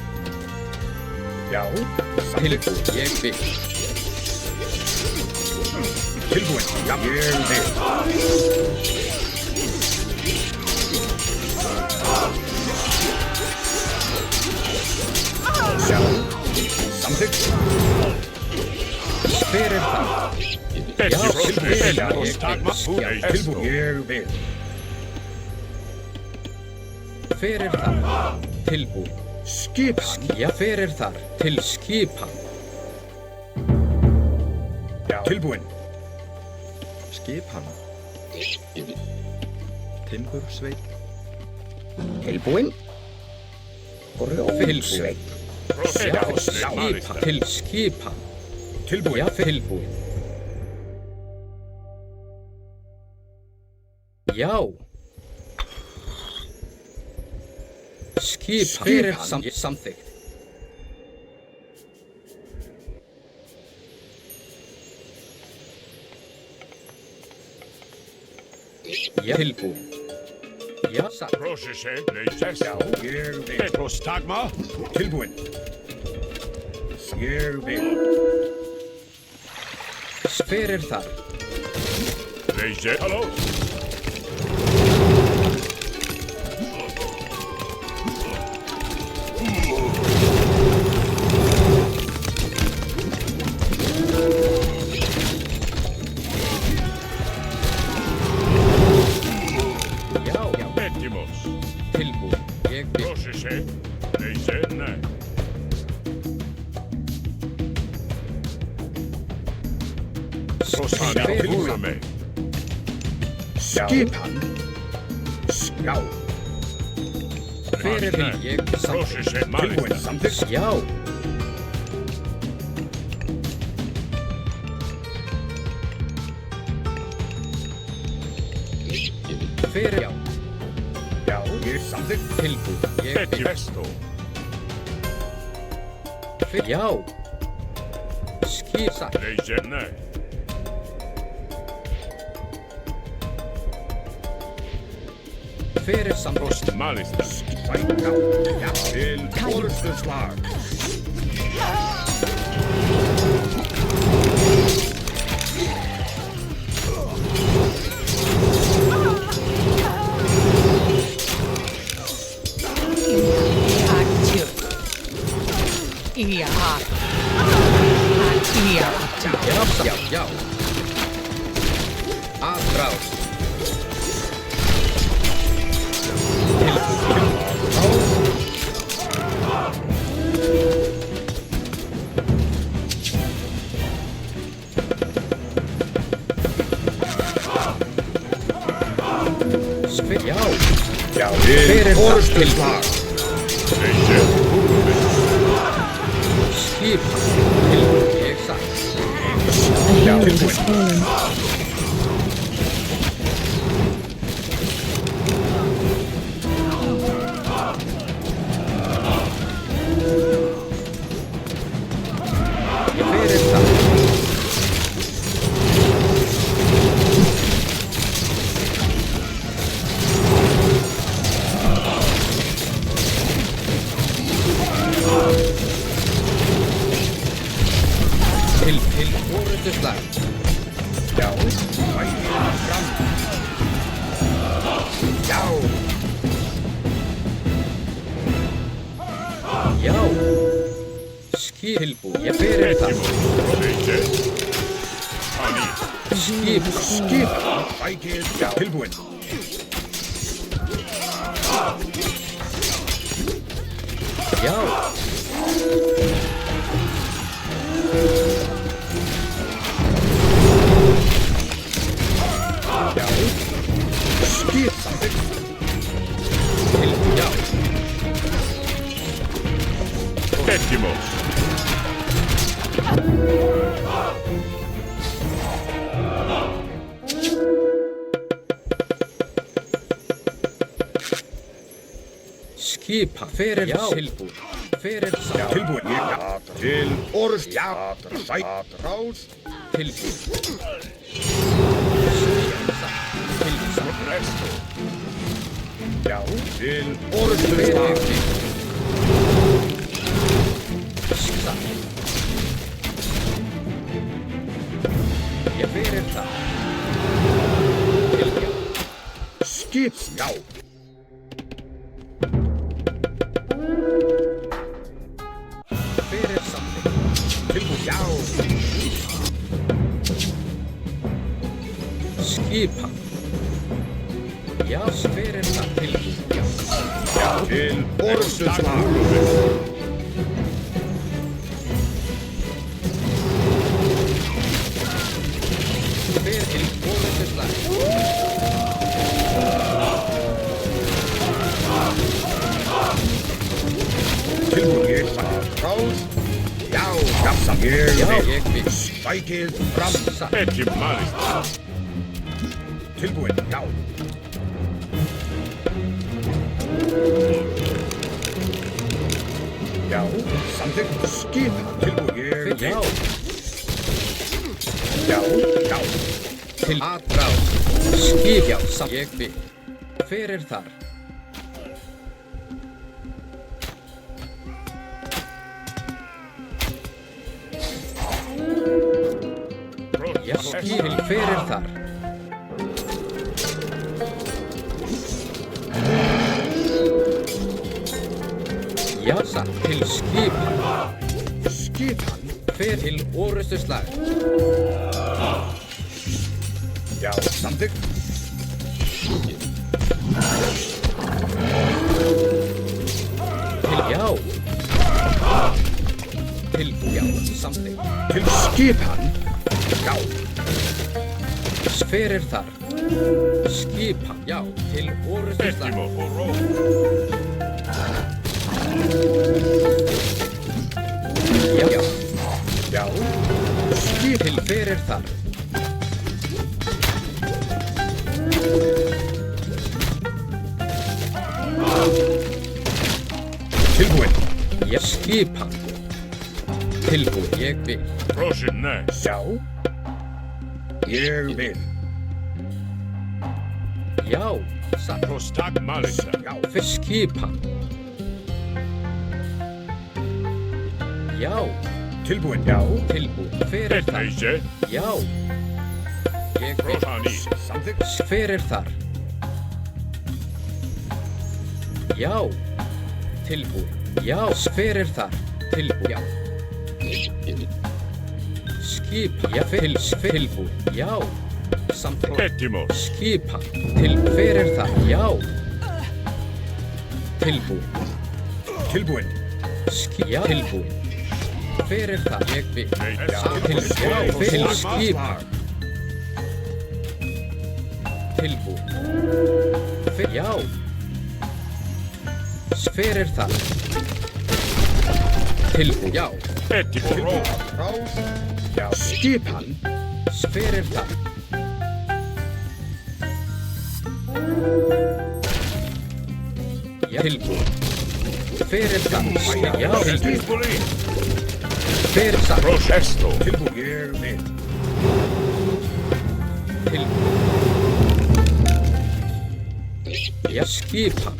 Já, samþykkt. Tilbúið. Ég vil. Tilbúin. Já, ég vil. Já, samþykkt. Hver er það? Ekki proszę się. Já, Prostagma. Tilbúin. Ég vil. Hver er það? Tilbúið. Skipan. Já, hver er þar? Til skipan. Já. Tilbúin. Skipan. Timbursveit. Tilbúin. Tilbúið. Já, skipan. Til skipan. Tilbúin. Já, tilbúið. Já. Skipan. Hver er samþykkt? Já, tilbúið. Já, satt. Proszę się. Leyse. Já, ég vil. Prostagma. Tilbúin. Ég vil. Hver er þar? Leyse. Halló. Já, já. Ettimos. Tilbúið. Ég vil. Proszę się. Leyse. Nej. Ani. Fúlu mig. Skipan. Já. Hver er til? Ég Proszę samþykkt. się. Tilbúin. Malista. Samþykkt. Já. Hver er já? Já, ég samþykkt. Tilbúið. Ég Ekki vil. vesto. Hver? Já. Skip satt. Leyse. Nej. Hver er samþykkt? Prost malista. Já, já. Til orrustuslag. Atráð. Já. Já, við orustuslag. Skip. Ég sagt. A hero has fallen. Ég fyrir það. Til orrustuslag. Já, mætir fram. Já. Já. Skip tilbúið. Ég fyrir það. Skip. Sækið, já, tilbúin. Já. Já. Skip, samþykkt. Já. Décimos. Skipa fyrir tilbúið. Fyrir Já, tilbúin. Já, til orust. Já, atráð. tilbúið. Já, til orustuslag. Ég fyrir það. Skip, já. Fyrir samþykkt. Tilbúin, já. Skipa. Já, fyrir það. Tilbúið. Já, til orustuslag. Fyrir til orrustuslag. Tilbúin, ég atráð. Já, jafnsam. Ég vil. Sækið fram. Décimales. Tilbúin, já. Já, samþykkt. Skip, tilbúin, ég Já. Já, já. Til atráð. Skip. Já, ég vil. Fyrir þar. Já, skip. Fyrir þar. Já, satt. Til skipan. Skipan. Fyrir til orrustuslag. Já, samþykkt. Til já. Tilbúið. Já, samþykkt. Til skipan. Já. Fyrir þar. Skipan. Já, til orrustuslag. Décimo for Rome. Já, já. Já. Skip. Til fyrir þar. Tilbúin. Já, skipan. Tilbúið. Ég vil. Prosim næst. Já. Ég vil. Já, satt. Prostag malisa. Já. Fyrir skipan. Já, Tilbúin. Já. tilbúið. Fyrir þar. Detreise. Já. Ég vil. Rosani. Samþykkt. Fyrir þar. Já. Tilbúið. Já, fyrir þar. Tilbúið. Já. Skip. Já, tilbúið. Já. Samþykkt. Ettimos. Skipan. Hver það? Já. Tilbúin. Tilbúin. Já. Tilbúin. Hver það? Ég vil. Til skipan. Tilbúin. Já. Hver það? Tilbúin. Já. Ettimos. Já. Skipan. Hver það? Já. Tilbúin. Hver það? Já. Disboli. Hver það? Procesto. Tilbúin. Ég vil. Tilbúin. Já. Skipan.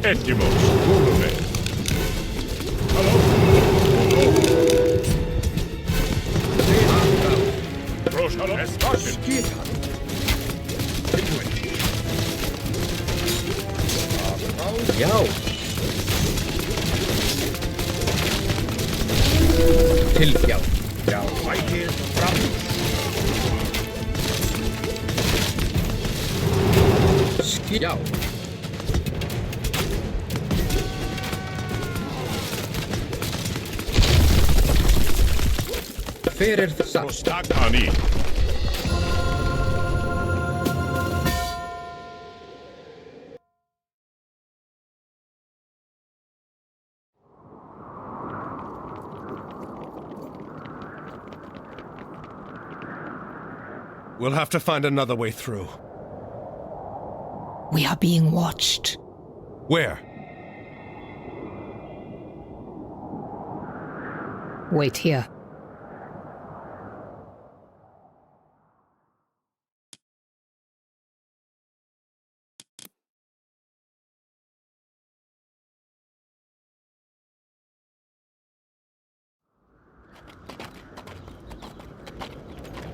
Ettimos. Volume. Hallo. Skipan. Tilbúin. Já. Já. Já. Fækir fram. Já. Hver það? Prostakani. We'll have to find another way through. We are being watched. Where? Wait here.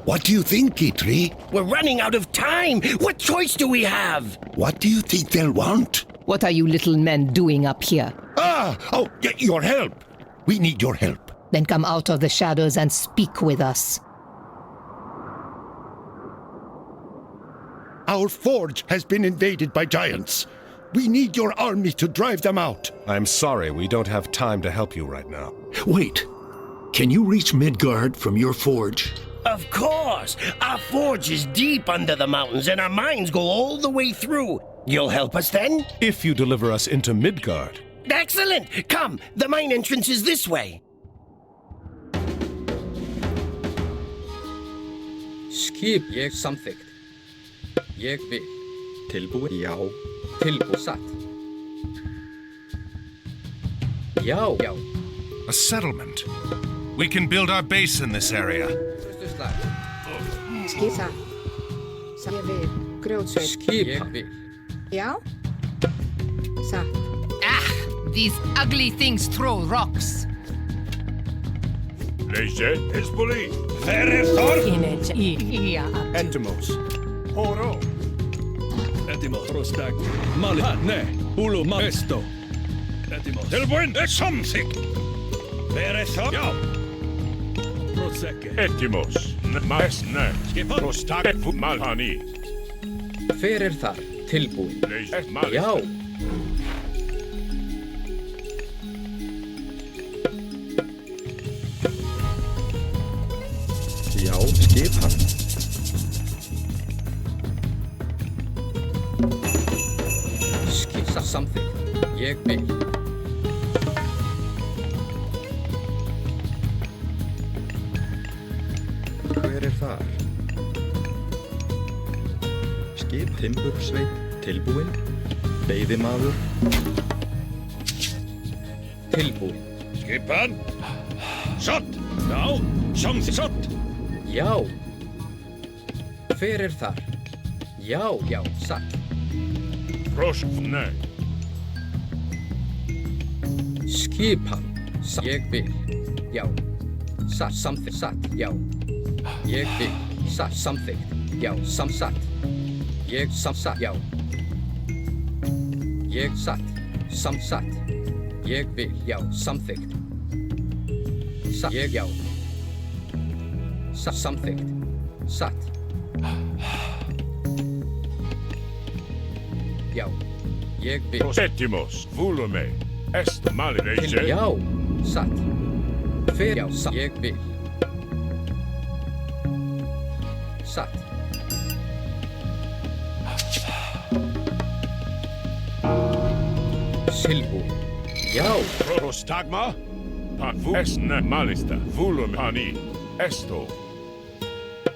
What do you think, Guitry? We're running out of time! What choice do we have? What do you think they'll want? What are you little men doing up here? Your help. We need your help. Then come out of the shadows and speak with us. Our forge has been invaded by giants. We need your army to drive them out. I'm sorry, we don't have time to help you right now. Wait. Can you reach Midgard from your forge? Of course! Our forge is deep under the mountains and our mines go all the way through. You'll help us then? If you deliver us into Midgard. Excellent! Come, the mine entrance is this way. Skip. Ég samþykkt. Ég vil. Tilbúin. Já. Tilbúin. Satt. Já. Já. A settlement. We can build our base in this area. Skipa. Ég vil. Grjótsveit. Skipa. Ég vil. Já. Satt. These ugly things throw rocks. Leise. Disboli. Ettimos. Horo. Ettimos. Prostak. Malhane. Ulo maesto. Ettimos. Tilbúin. Samþykkt. Já. Proseke. Ettimos. Maesne. Prostak. Malhani. Hver þar? Tilbúin. Leise. Já. Já, skipan. Skissa samþykkt. Ég vil. Hver þar? Skip timbursveit. Tilbúin. Veiðimaður. Tilbúin. Skipan. Satt. Já. Samþykkt. Já. Hver þar? Já. Já. Satt. Proskne. Skipan. Ég vil. Já. Satt. Samþykkt. Satt. Já. Ég vil. Satt. Samþykkt. Já. Samsatt. Ég samsatt. Já. Ég satt. Samsatt. Ég vil. Já. Samþykkt. Satt. Ég já. Satt. Samþykkt. Satt. Já. Ég vil. Prosettimos, volume, est mali reise. Já. Satt. Fer. Já. Satt. Ég vil. Satt. Silbu. Já. Prostagma. Pavu est ne malista. Volume ani. Esto.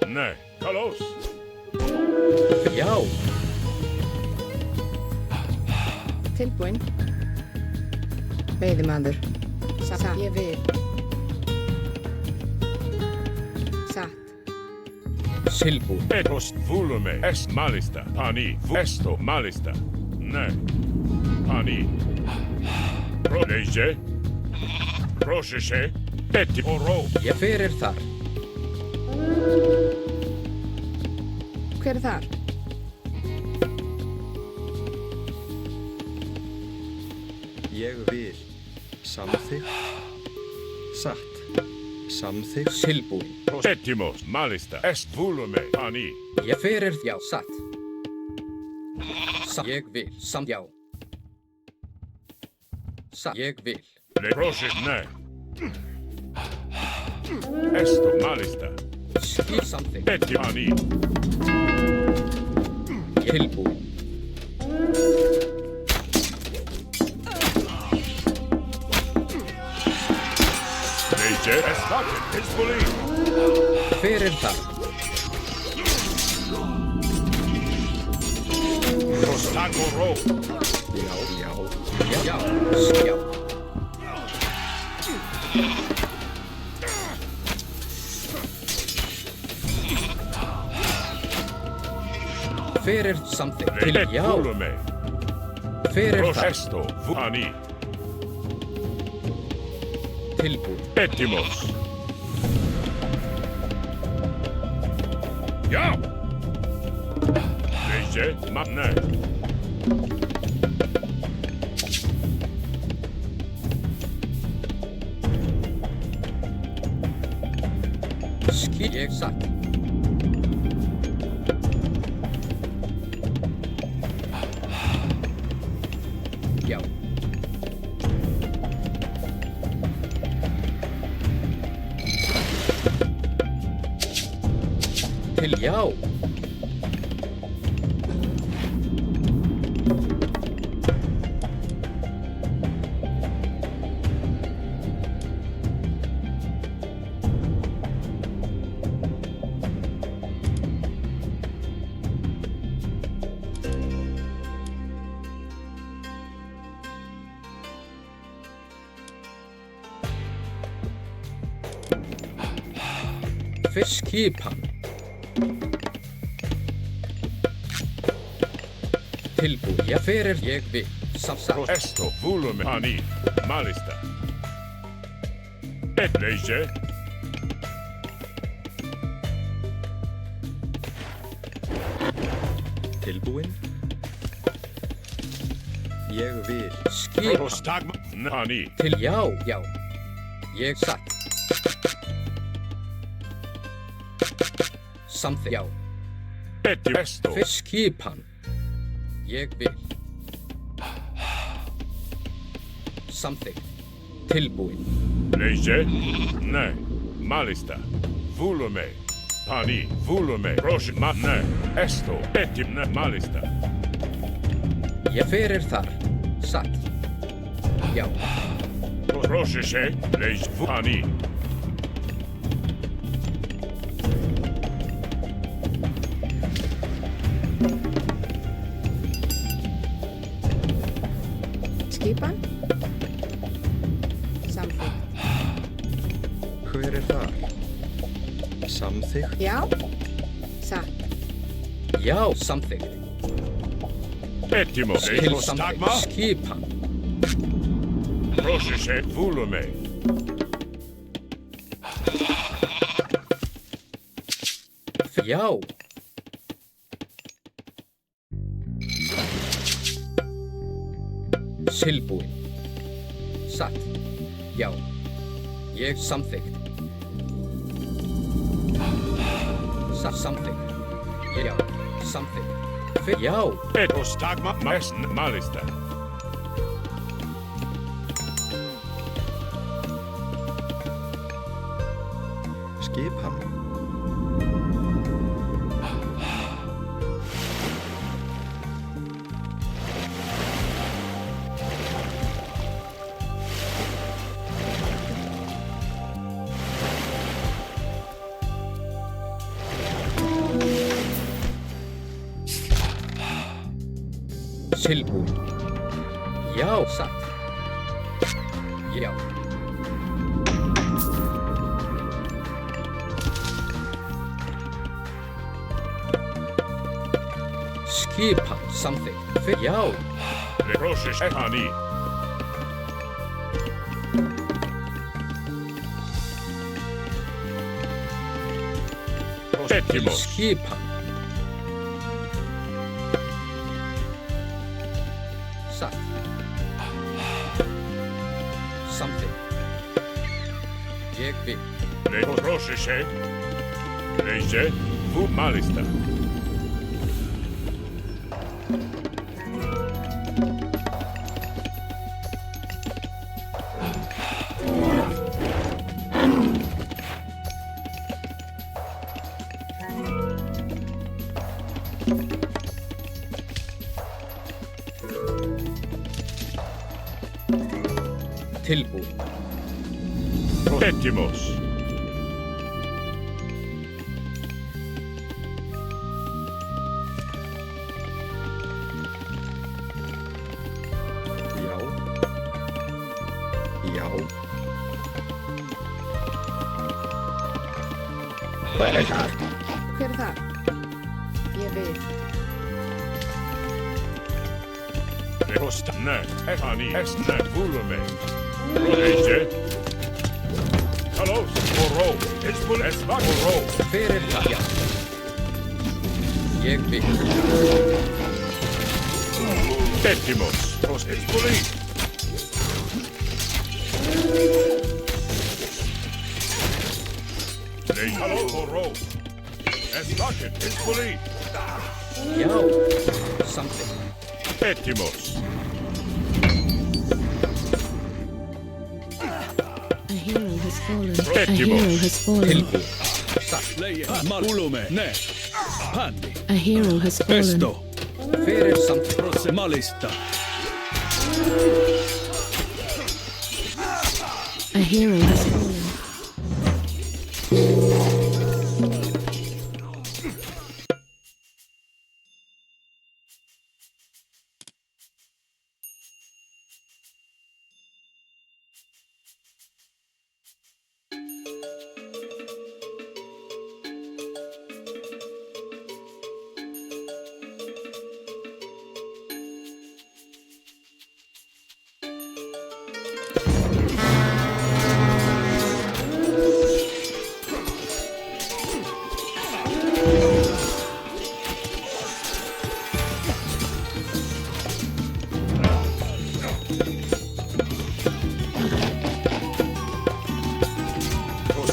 Ne. Kalos. Já. Tilbúinn. Veiðimaður. Satt. Ég vil. Satt. Silbu. Etos volume est malista. Pani. Esto malista. Ne. Pani. Proleje. Prosese. Petti oro. Ég fyrir þar. Hver þar? Ég vil. Samþykkt. Satt. Samþykkt. Silbúin. Prosettimos malista. Est volume pani. Ég fyrir já. Satt. Satt. Ég vil. Samt já. Satt. Ég vil. Le proses ne. Esto malista. Skip something. Petti pani. Tilbúin. Leje est vaken. Hizbuli. Fyrir þar. Prostago ro. Já, já. Já. Já. Fyrir something. Til já. Volume. Fyrir þar. Prosesto pani. Tilbúin. Pettimos. Ja. Leje matne. Skip ég satt. Já. Til já. Fiskipan. Tilbúin. Ég fyrir ég vil. Samsatt. Esto volume pani. Malista. Et leje. Tilbúinn. Ég vil. Skip. Prostagma. Pani. Til já. Já. Ég satt. Something. Já. Petti esto. Fiskipan. Ég vil. Something. Tilbúin. Leje. Ne. Malista. Volume. Pani. Volume. Prosh matne. Esto. Petti ne. Malista. Ég fyrir þar. Satt. Já. Prosese. Leje. Pani. Skipan. Samþykkt. Hver þar? Samþykkt. Já. Satt. Já. Samþykkt. Pettimos. Til Prostagma. samþykkt. Skipan. Prosese. Volume. Já. Tilbúin. Satt. Já. Ég samþykkt. Satt samþykkt. Já. Samþykkt. Já. Prostagma mest malista. Skipan. Tilbúin. Já, satt. Já. Skipan samþykkt. Já. Leprosis Ani. Settimos. Skipan. Satt. Samþykkt. Ég vil. Leprosis Leise. Fu malista. Tilbúin. Settimos. Já. Já. Hver er það? Hver er það? Ég vil. Leprosta. Ani. Esne. Volume. Leise. Kalos. Oro. Esbul esbak. Oro. Hver er það? Já. Ég vil. Settimos. Pros Esbuli. Leise. Kalos. Oro. Esbaket. Esbuli. Já. Samþykkt. Settimos. A hero has fallen. Settimos. A hero has fallen. Tilbúin. Satt. Leie. Volume. Ne. Pandi. A hero has fallen. Esto. Hver er samþykkt? Prosse malista. A hero has fallen.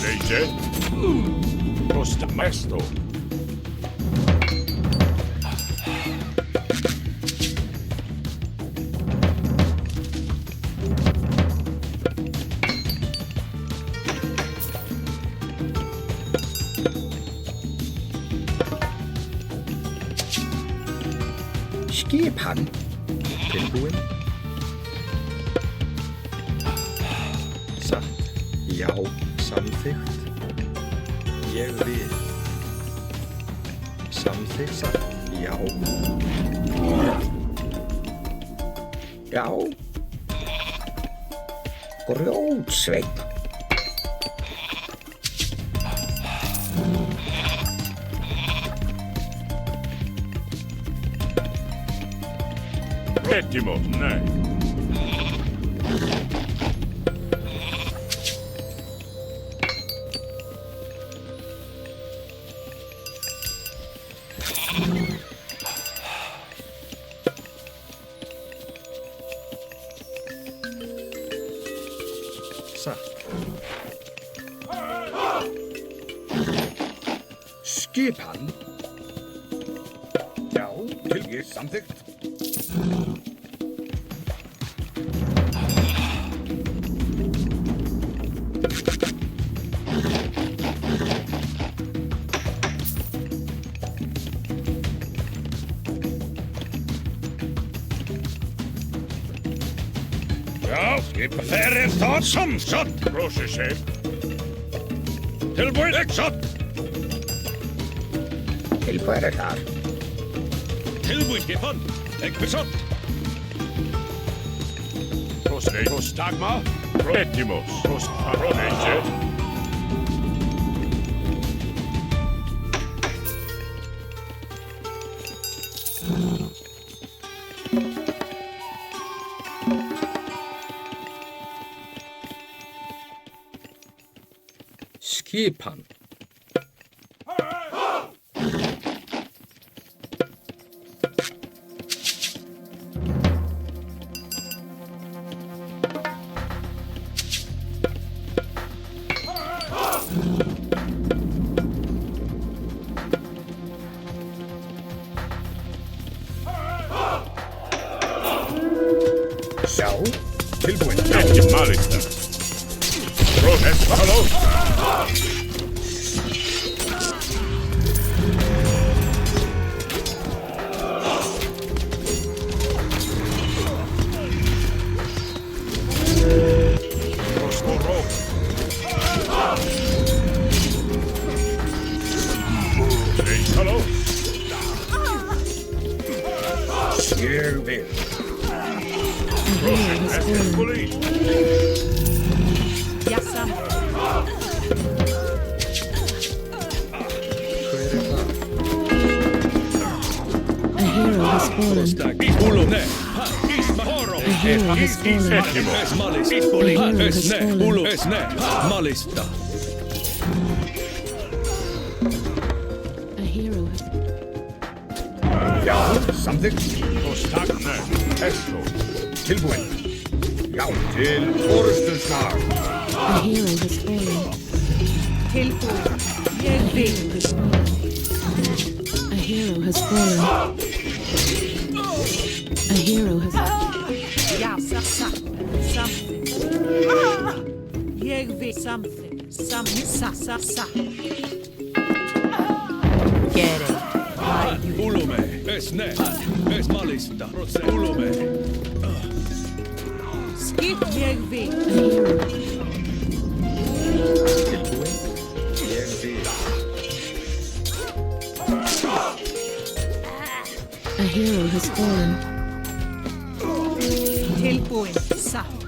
Leise. Prosta mesto. Skipan. Tilbúin. Satt. Já. Samþykkt. Ég vil. Samþykkt. Satt. Já. Já. Grjótsveinn. Settimos. Ne. Satt. Skipan. Já, til ég samþykkt. Já, skipa þeirri þátt som satt. Rósi sig. Tilbúin, ekki satt. Tilbúin þar. Tilbúin, skipan. Ekki satt. Rósi, Rostagma. Retimos. Roneje. Skipan. Sjá, tilbúin. Ekki malista. Rónes, halló. Halló. Ég vil. Jassa. A hero has fallen. Ulone. Horo. A hero has fallen. Es malista. Esne. Ulo. Esne. Malista. A hero has Já, samþykkt. Rostagna. Esto. Tilbúin. Já, til forustuslag. A hero has fallen. Tilbúin. Ég vil. A hero has fallen. A hero has Jassa. Something. Ég vil. Something. Sa. Get it. Ulome. Esne. Es malista. Ulome. Skip. Ég vil. A hero has fallen. Tilbúin. Satt.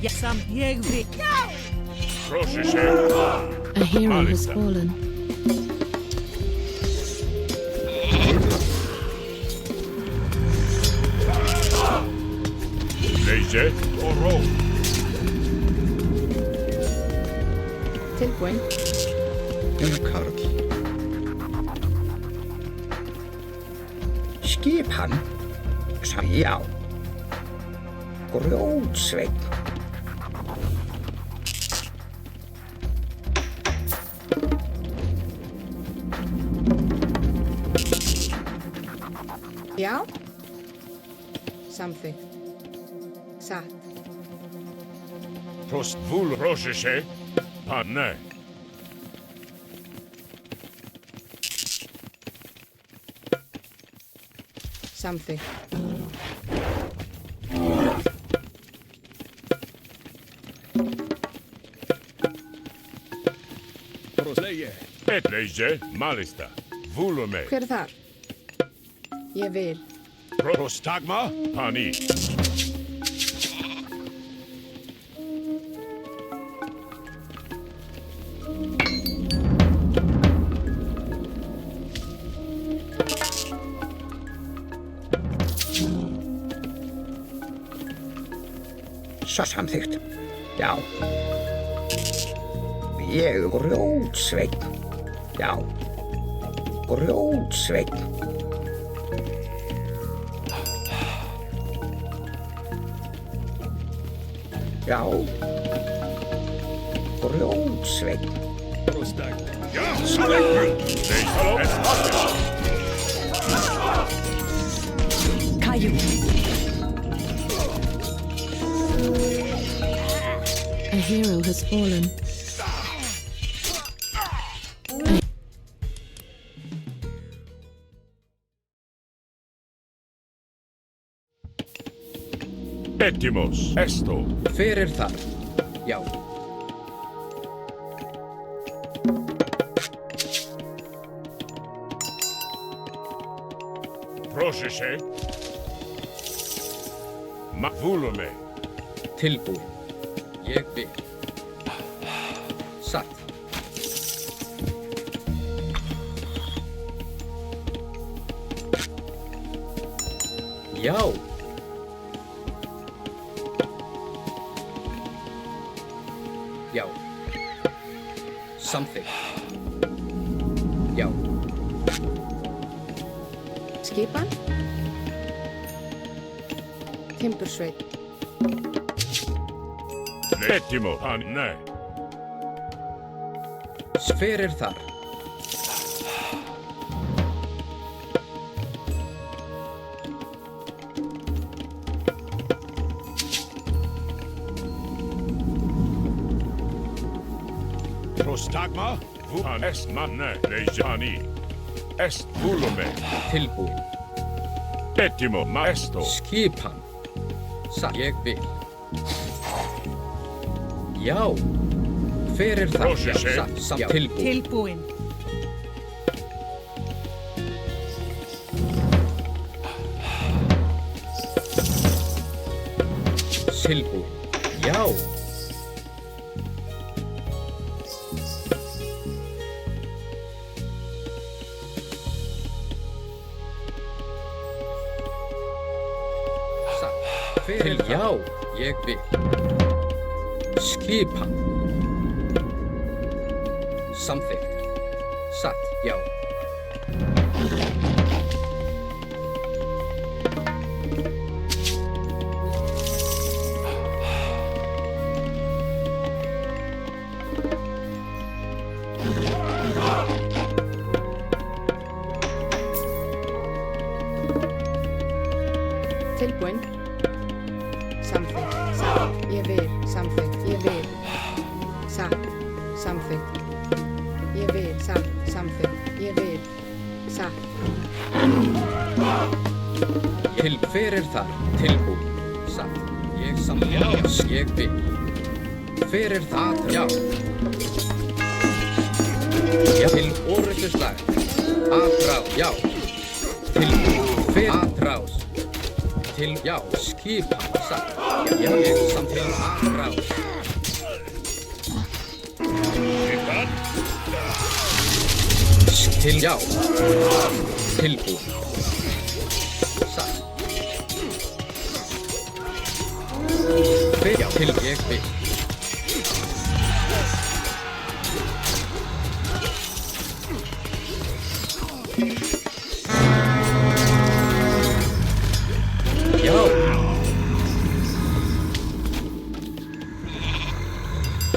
Jassa. Ég vil. Rósi sig. A hero has fallen. Leise og ró. Tilbúin. Karl. Skipan. Já. Grjótsveinn. Já. Samþykkt. Satt. Prost vul Rósi sig. Panne. Samþykkt. Rosleje. Et leise. Malista. Volume. Hver er þar? Ég vil. Prostagma. Pani. Svo samþykkt. Já. Ég grjótsveinn. Já. Grjótsveinn. Já. Grjótsveinn. Ja, Samvegbrug. Leysalo Esmalis. Caillou. A hero has fallen. Etimos. Esto. Hver þar? Já. Proszę się. Makvulume. Tilbúin. Ég vil. Satt. Já. Já. Something. Já. Skipan. Timbursveinn. Etimo. Nei. Hver þar? Prostagma. Vuhan Esmanne. Lejani. Est Vulume. Tilbúin. Etimo. Maesto. Skipan. Satt. Ég vil. Já. Hver þar? Proszę się. Satt. Já. Tilbúin. Tilbúin. Tilbúin. Já. Satt. Hver já. Ég vil. Skipan. Samþykkt. Satt. Já. Tilbúin. Samþykkt. Satt. Ég vil. Samþykkt. Ég vil. Satt. Samþykkt. Ég vil. Satt. Samþykkt. Ég vil. Satt. Hver þar? Tilbúin. Satt. Ég samþykkt. Já. Ég vil. Hver þar? Já. Já. Til orrustuslag. Atrás. Já. Tilbúin. Hver atrás? Til, já, skipan, satt. Já, ég samþykkt. Atrás. Til, já. Tilbúin. Satt. Hver, já, til, ég vil. Já.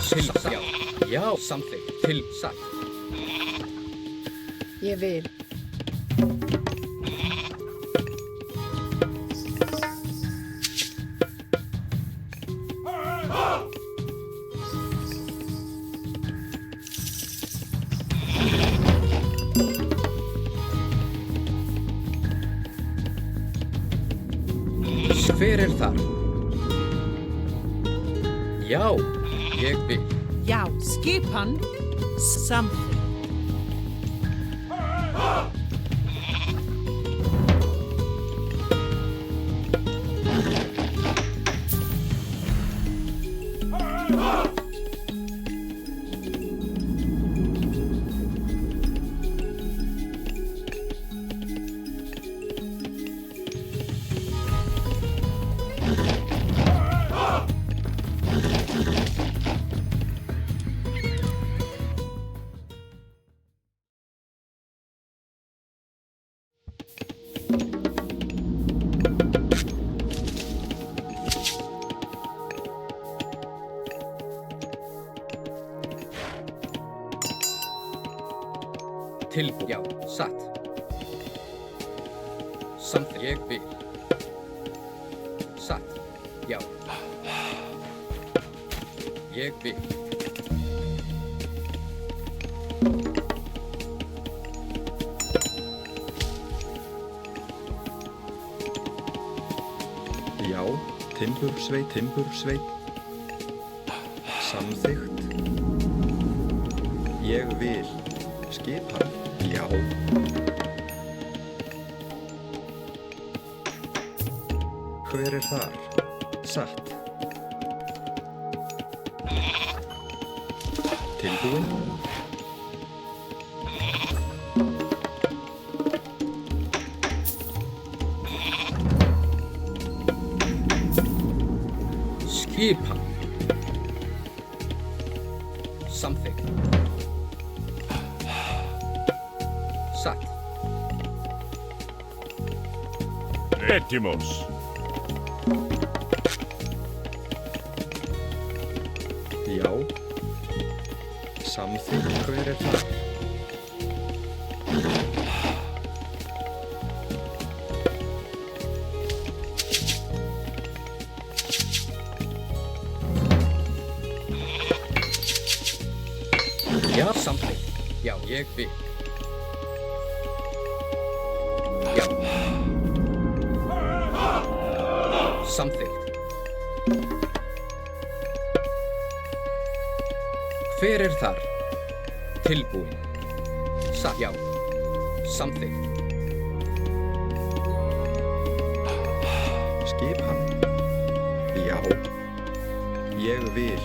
Til, já. Já, samþykkt. Til, satt. Ég vil. Hver þar? Já, ég vil. Já, skipan. Samþykkt. Já, satt. Samþykkt. Ég vil. Satt. Já. Ég vil. Já, timbursveit. Samþykkt. Ég vil. Skipan. Já. Hver þar? Satt. Tilbúin. Skipan. Samþykkt. Satt. Retimos. Já. Samþykkt. Hver það? Já, samþykkt. Já, ég vil. Já. Samþykkt. Hver þar? Tilbúin. Já. Samþykkt. Skipan. Já. Ég vil.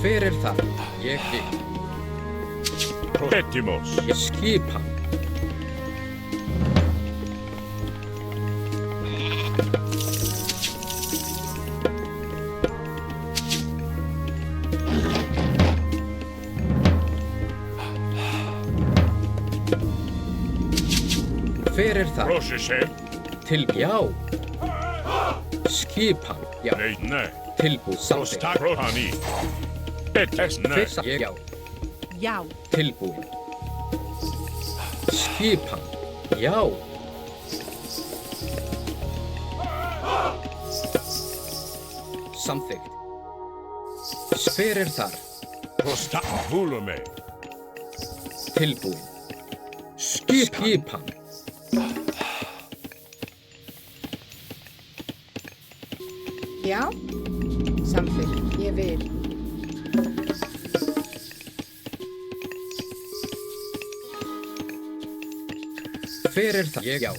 Hver þar? Ég vil. Retimos. Skipan. Hver þar? Processer. Já. Skipan. Já. Nei. Tilbúin. Samþykkt. Protani. Nei. Já. Já. Tilbúin. Skipan. Já. Samþykkt. Hver þar? Hulume. Tilbúin. Skipan. Já. Samþykkt. Ég vil. Hver það? Já.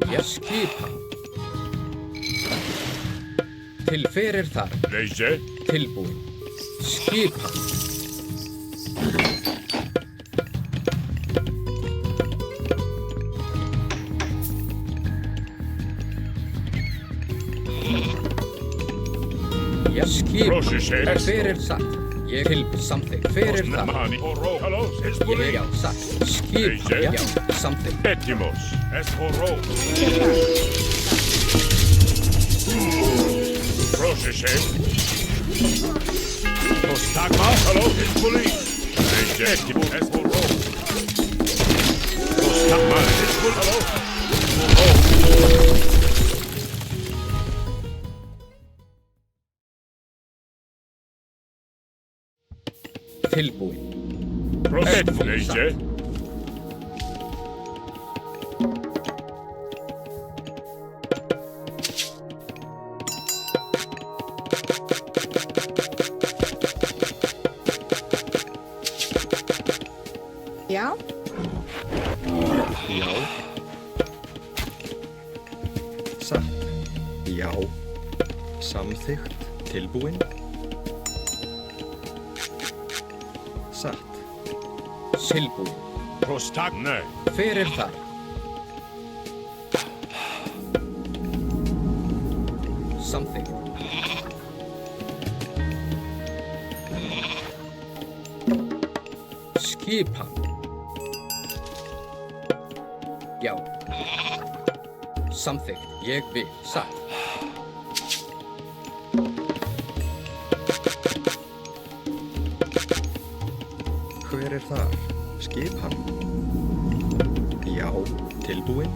Já, skipan. Hver þar? Leise. Tilbúin. Skipan. Já, skipan. Hver satt? Ég tilbúin. Samþykkt. Hver þar? Ég já, satt. Skipan. Já, samþykkt. Retimos. Esporo. Processer. Postagma. Hello, it's police. Retimos. Esporo. Postagma. It's police. Hello. Tilbúin. Processer. Já. Já. Satt. Já. Samþykkt. Tilbúin. Satt. Tilbúin. Prostagna. Hver þar? Samþykkt. Skipan. Já. Samþykkt. Ég vil. Satt. Hver þar? Skipan. Já, tilbúin.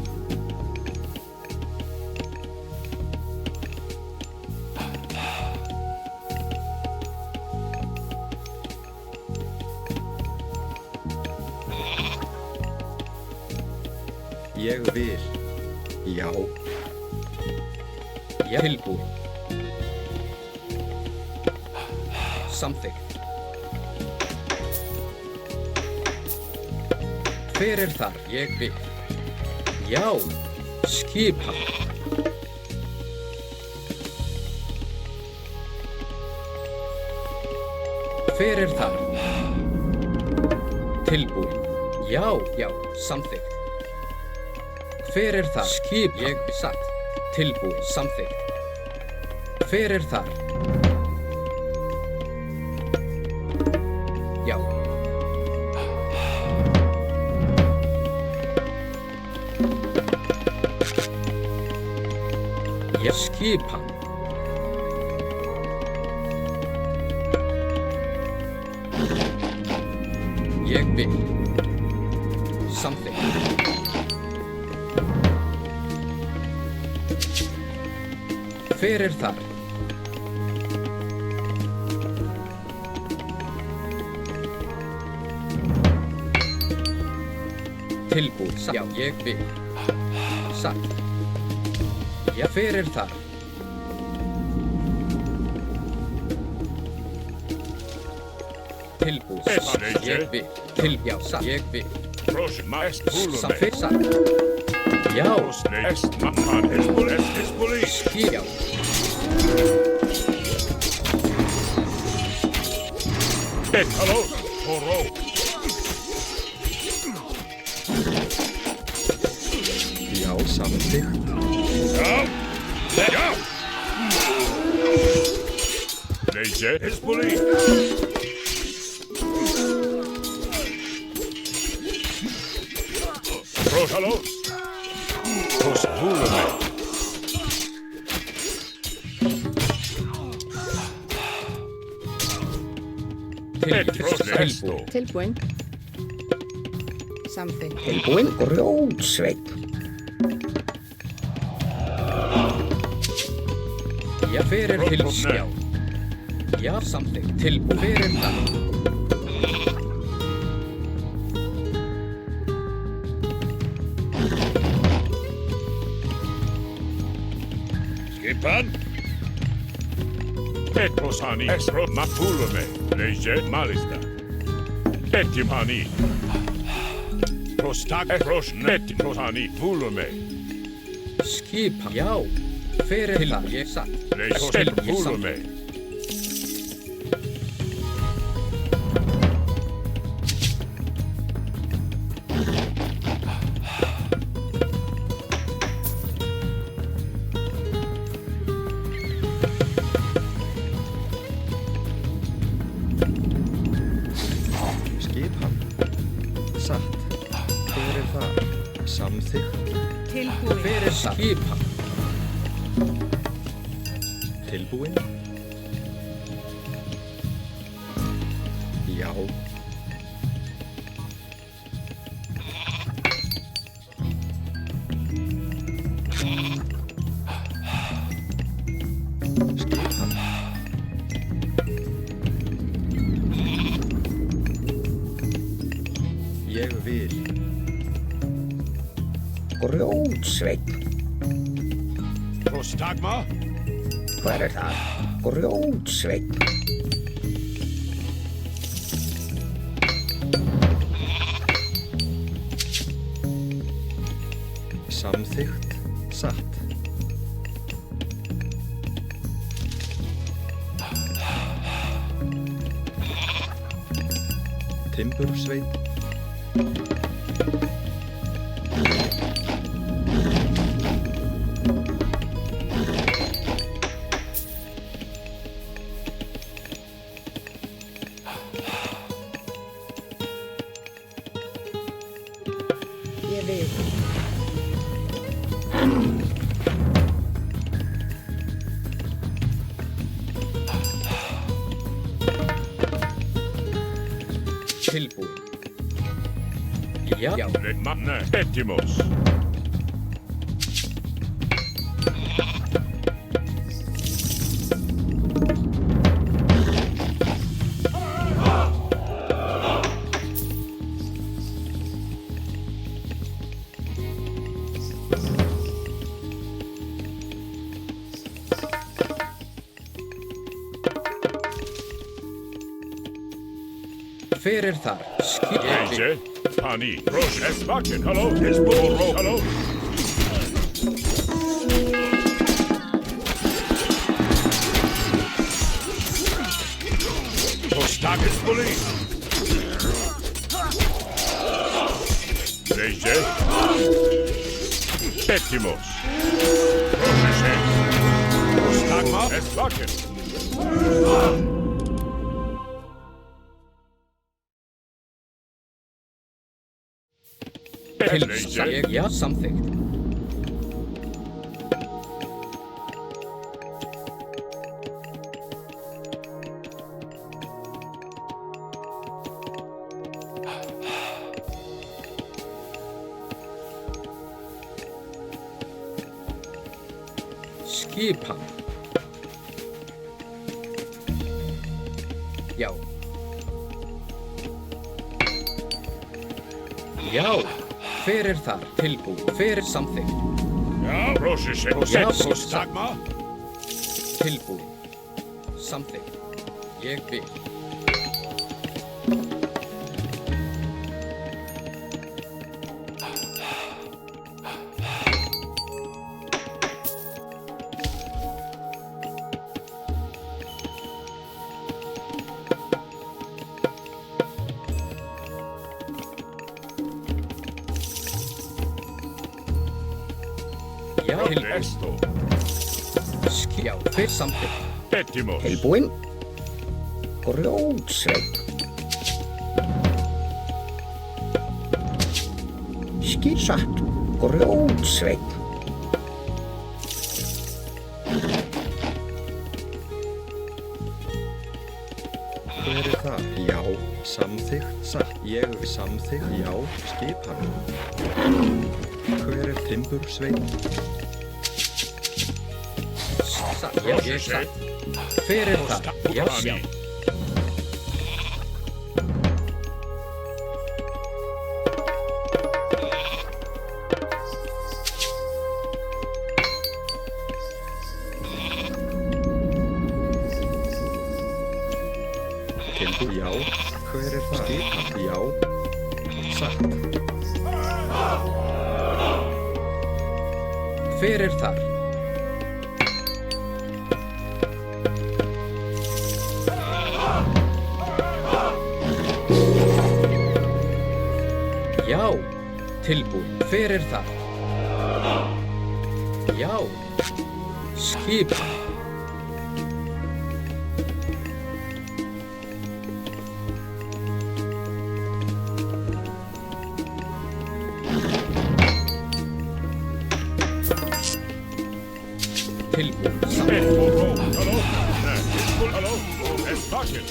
Ég vil. Já. Ég tilbúin. Samþykkt. Hver þar? Ég vil. Já. Skipan. Hver þar? Tilbúin. Já, já, samþykkt. Hver þar? Skip. Ég satt. Tilbúin. Samþykkt. Hver þar? Já. Ég skipan. Ég vil. Samþykkt. Hver þar? Tilbúin. Já, ég vil. Satt. Já, hver þar? Tilbúin. Ég vil. Já, satt. Ég vil. Proszę, maest pulume. Samþykkt. Satt. Já. Est makkan Hezbollah. Já. Hallå, Horo. Já, samþykkt. Já. Já. Leyse Hezbollah. Hallå. Hos pulume. Tilbúin. Samþykkt. Tilbúin grjótsveinn. Já, hver til skjá. Já, samþykkt. Tilbúin. Hver það? Skipan. Petrosani. Esro mapulume. Leyse malista. Etimani. Prostak prosnet prosani pulume. Skipan. Já. Hver til ég satt. Leyse pulume. Skipan. Tilbúin. Já. Skipan. Ég vil. Grjótsveinn. Prostagma. Hver það? Grjótsveinn. Samþykkt. Satt. Timbursveinn. Ég vil. tilbúin. Já. Manne. Petimus. Hver þar? Ranger. Pani. Rosh. Esvakin. Hallo. Esboro. Hallo. Postakis Bully. Ranger. Petimus. Rosh. Postagma. Esvakin. Já, samþykkt. Skipan. Já. Já. Hver þar? Tilbúin. Hver samþykkt? Já, Roshi. Já, Postagma. Tilbúin. Samþykkt. Ég vil. Esto. Já, hver samþykkt? Petimus. Tilbúin. Grjótsveinn. Skýrsatt. Grjótsveinn. Hver það? Já. Samþykkt. Satt. Ég samþykkt. Já. Skipan. Hver timbursveinn? Já, ég satt. Hver það? Já, sjá. Tilbúin. Já. Hver það? Skipan. Já. Satt. Hver þar? Já, tilbúin. Hver það? Já, skipan. Tilbúin. Esboro. Hallo. Hallo. Esvakin.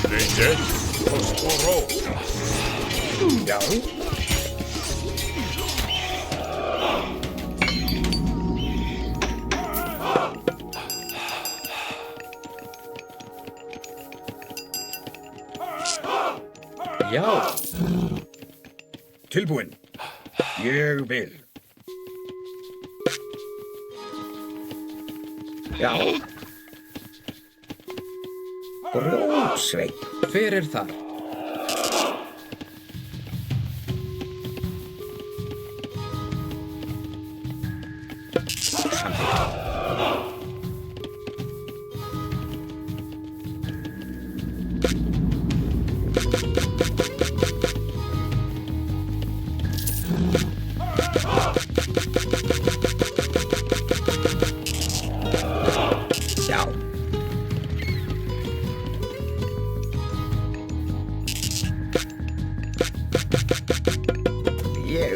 Ranger. Postboro. Já. Já. Tilbúin. Ég vil. Já. Grjótsveinn. Hver þar?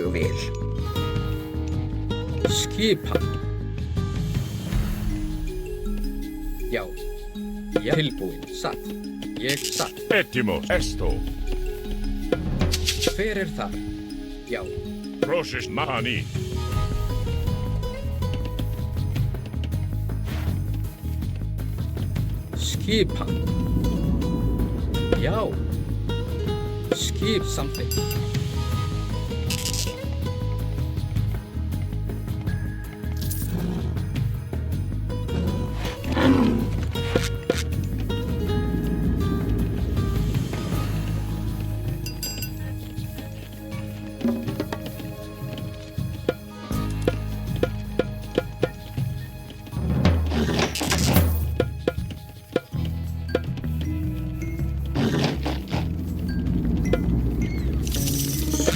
Ég vil. Skipan. Já. Já. Tilbúin. Satt. Ég satt. Etimos. Esto. Hver þar? Já. Process Mahani. Skipan. Já. Skip something.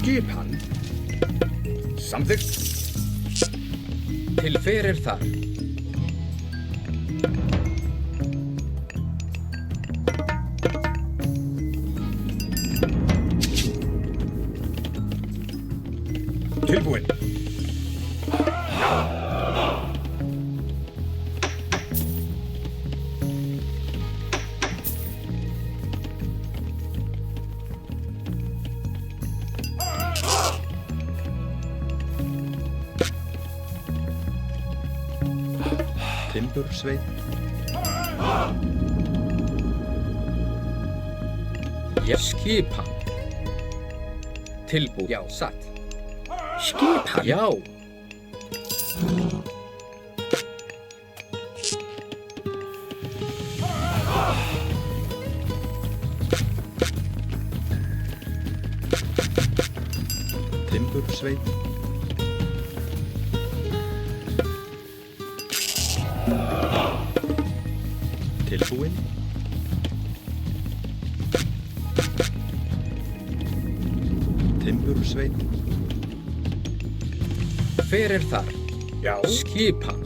Skipan. Samþykkt. Til hver þar? Tilbúin. Timbursveit. Já. Skipan. Tilbúin. Já. Satt. Skipan. Já. Timbursveit. Tilbúin. Timbursveit. Hver þar? Já. Skipan.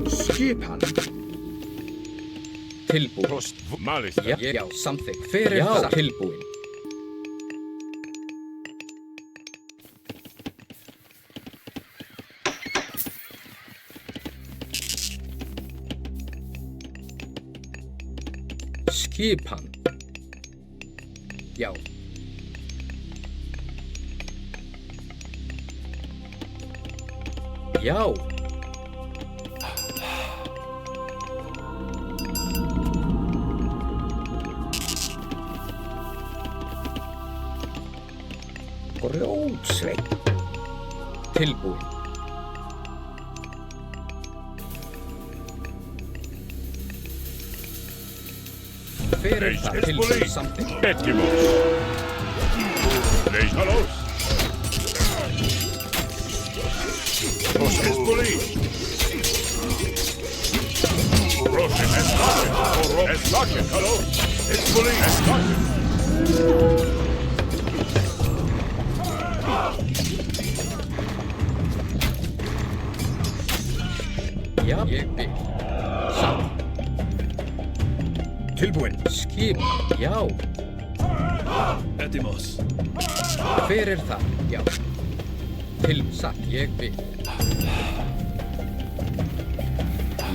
Skipan. Tilbúin. Prost. Malis. Já. Já. Something. Hver þar? Tilbúin. Skipan. Já. Já. Grjótsveit. Tilbúin. Hver þar? Tilbúin. Something. Etimos. Leishalos. Process police. Process Eslaken. Eslaken. Hello. It's police. Eslaken. Já. Ég vil. Satt. Tilbúin. Skip. Já. Etimos. Hver þar? Já. Til. Satt. Ég vil.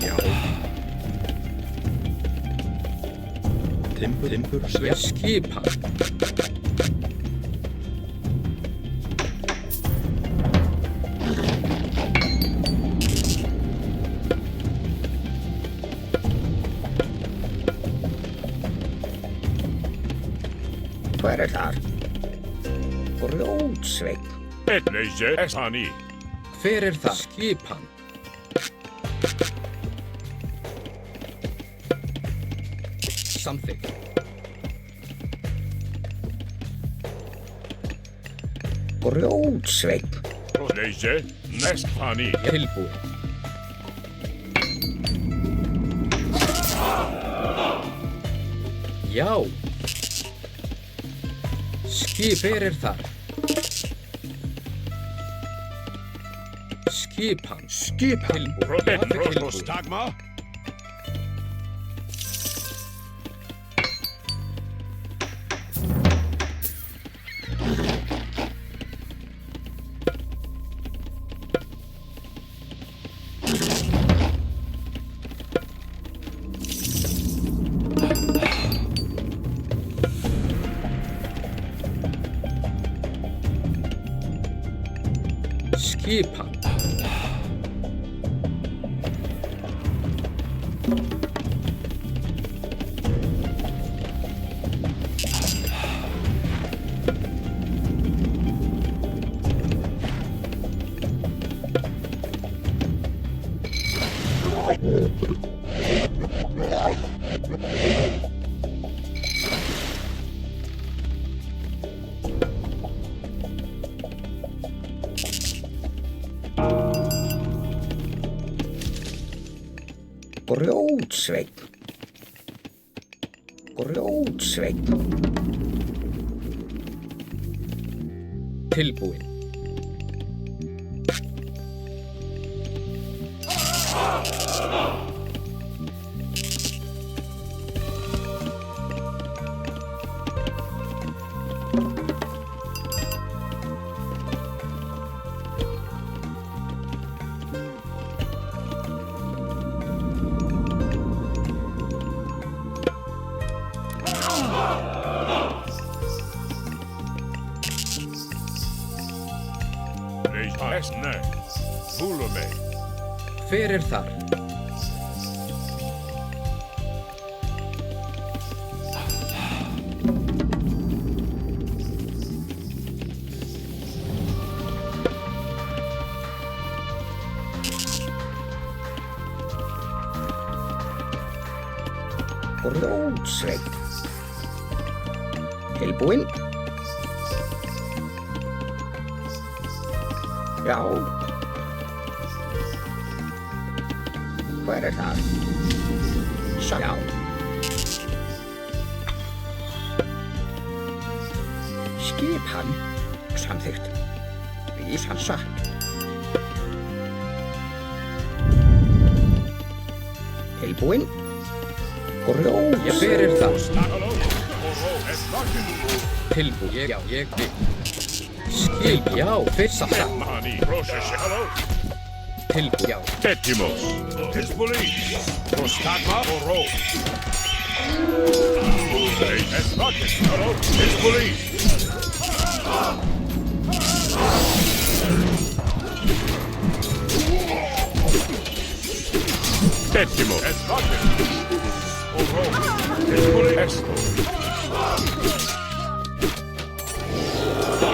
Já. Timbursveit. Já. Skipan. Hver þar? Grjótsveit. Etleise Esani. Hver þar? Skipan. Something. Grjótsveit. Leise Nestani. Tilbúin. Já. Skip. Hver þar? Skipan. Prostagma. Skipan. Grjótsveinn. Grjótsveinn. Tilbúin. Hver er þar? Grjótsveinn. Tilbúin. Já. Hver er það? Já. Skipan. Samþykkt. Vísan satt. Tilbúin. Grjótsveinn. Ég berir það. Tilbúin. Já, ég vil. Skip, já, fyrst satt. Tilbúin, já. Tetimos. Tisbuli. Prostagma og ró. Tisbuli. Tetimos. Og ró. Tisbuli. Esto.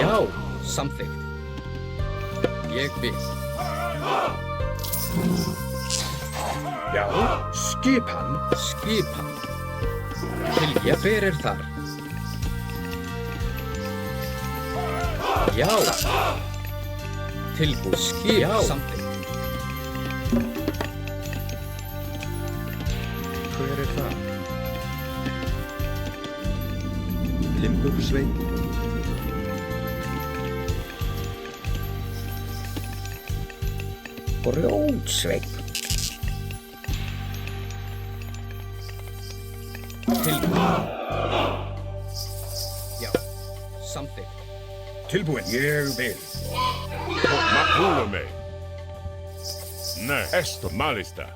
Já, samþykkt. Ég vil. Já, skipan. Skipan. Tilbúin, ég berir þar. Já. Tilbúin, skip, já, samþykkt. Hver er það? Limbursveinn. Grjótsveinn. Tilbúin. Já, samþykkt. Tilbúin. Ég vil. Makulume. Ne, esto malista.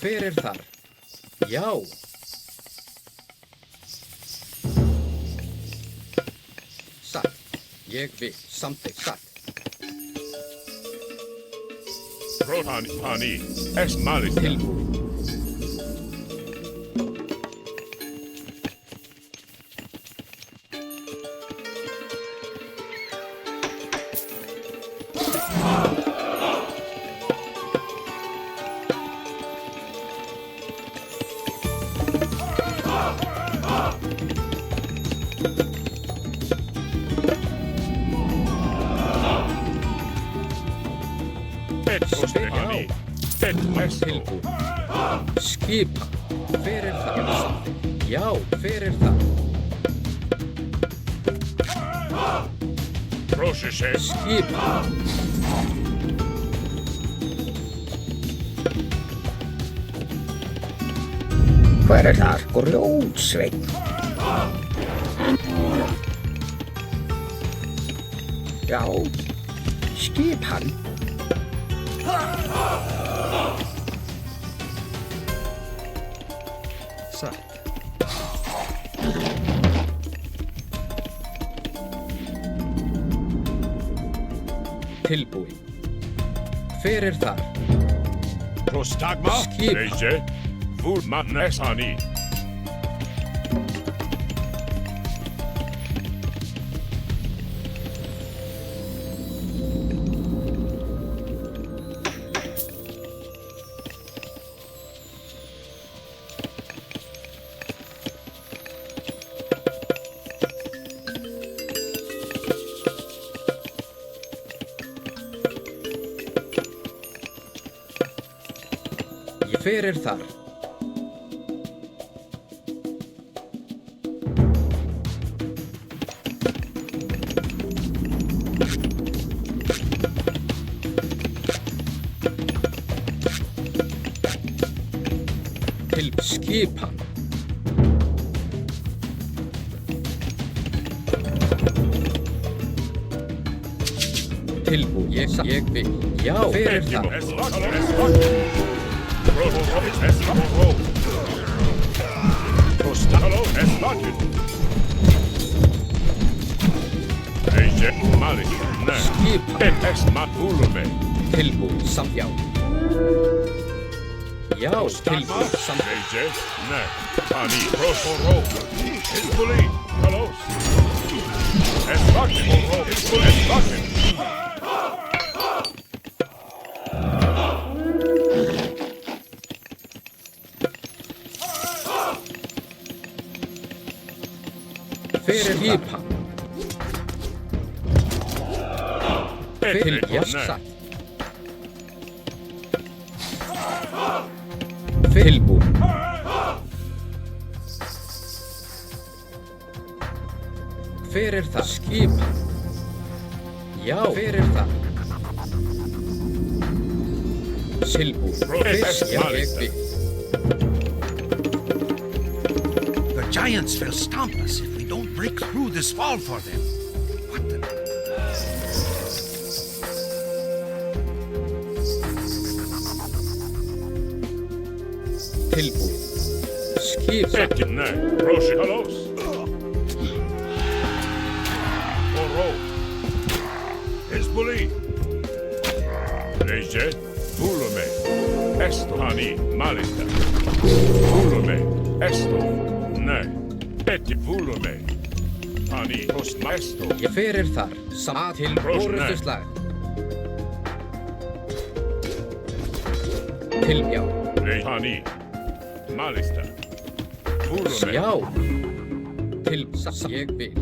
Hver er þar? Já. Satt. Ég vil. Samþykkt. Satt. Protani. Es malista. Tilbúin. Tilbúin. Skipan. Hver það? Já, hver það? Processing. Skipan. Hver það? Grjótsveinn. Já, skipan. Satt. Tilbúin. Hver þar? Prostagma. Skip. Reise. Vurmanesani. Hver þar? Til skipan. Tilbúin. Ég vil. Já, hver þar? Prostalo esbatin. Reise malis. Ne. Skipan. Esmatulume. Tilbúin. Já. Já, tilbúin. Reise. Ne. Ani. Prosoro. Isbuli. Kalos. Esbatin. Esbatin. Skipan. Satt. Tilbúin. Hver það? Skipan. Já, hver það? Tilbúin. The giants will stomp us if we don't break through this wall for them. What the... Tilbúin. Skipan. Ne. Prosikalos. Oro. Isbuli. Reise. Vulume. Esto. Ani. Malista. Vulume. Esto. Ne. Eti vulume. Ani. Prostmaesto. Hver þar? Samt til orðuslag. Til já. Ani. Malista. Vulume. Já. Til ég vil.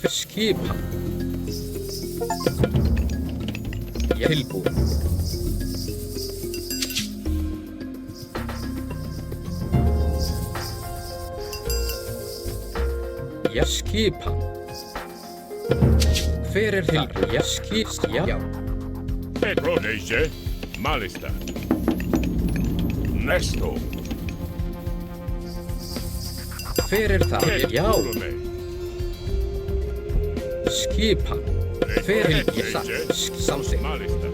Skipan. Tilbúin. Skipan. Hver þar? Já. Reise. Malista. Nesto. Hver það? Já. Skipan. Hver satt? Samsing. Malista.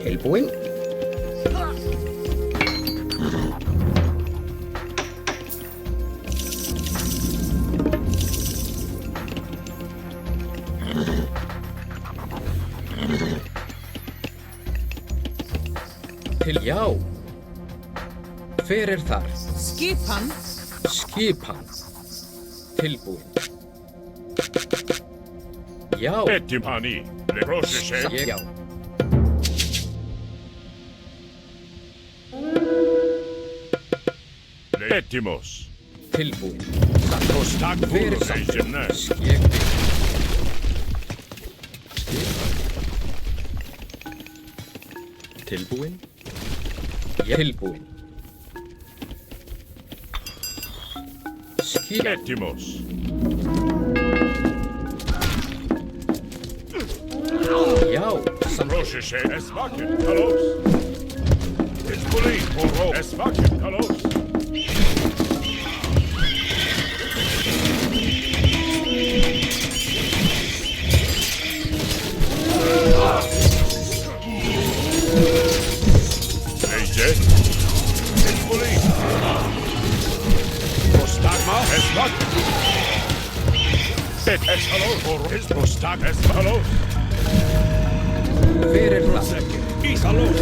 Tilbúin. Til já. Fyrir þar. Skipan. Skipan. Tilbúin. Já. Etimani. Leprosishe. Já. Letimos. Tilbúin. Kostak Fyrir samþykkt. Skegbi. Tilbúin. Tilbúin. Letimos. Já. Leprosishe. Esvakin. Kalos. Isbuli. Horo. Esvakin. Kalos. Leje. Isbuli. Prostagma. Esvakin. Et eshalos. Horo. Prostag. Eshalos. Fyrir þar. Isalos.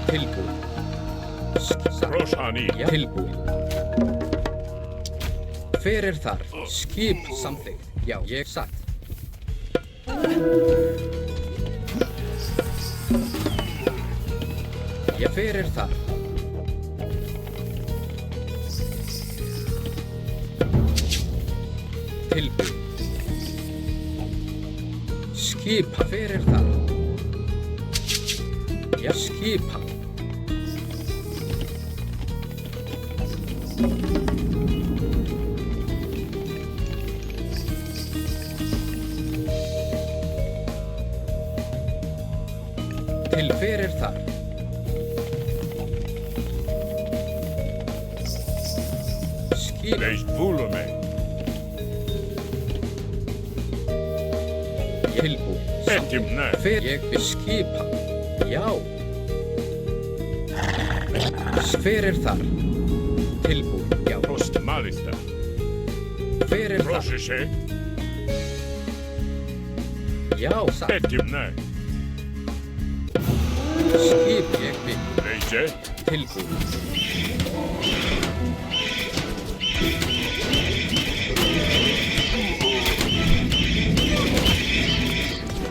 Tilbúin. Roshani. Tilbúin. Fyrir þar. Skip samþykkt. Já, ég satt. Ég fyrir þar. Tilbúin. Skipa fyrir þar. Já, skipa. Til fyrir þar. Skipa. Leist volume. Tilbúin. Etimne. Ég skipa. Já. Fyrir þar. Tilbúin. Já. Prost malista. Fyrir þar. Proshishe. Já, satt. Etimne. Skip ég við. Leje. Tilbúin.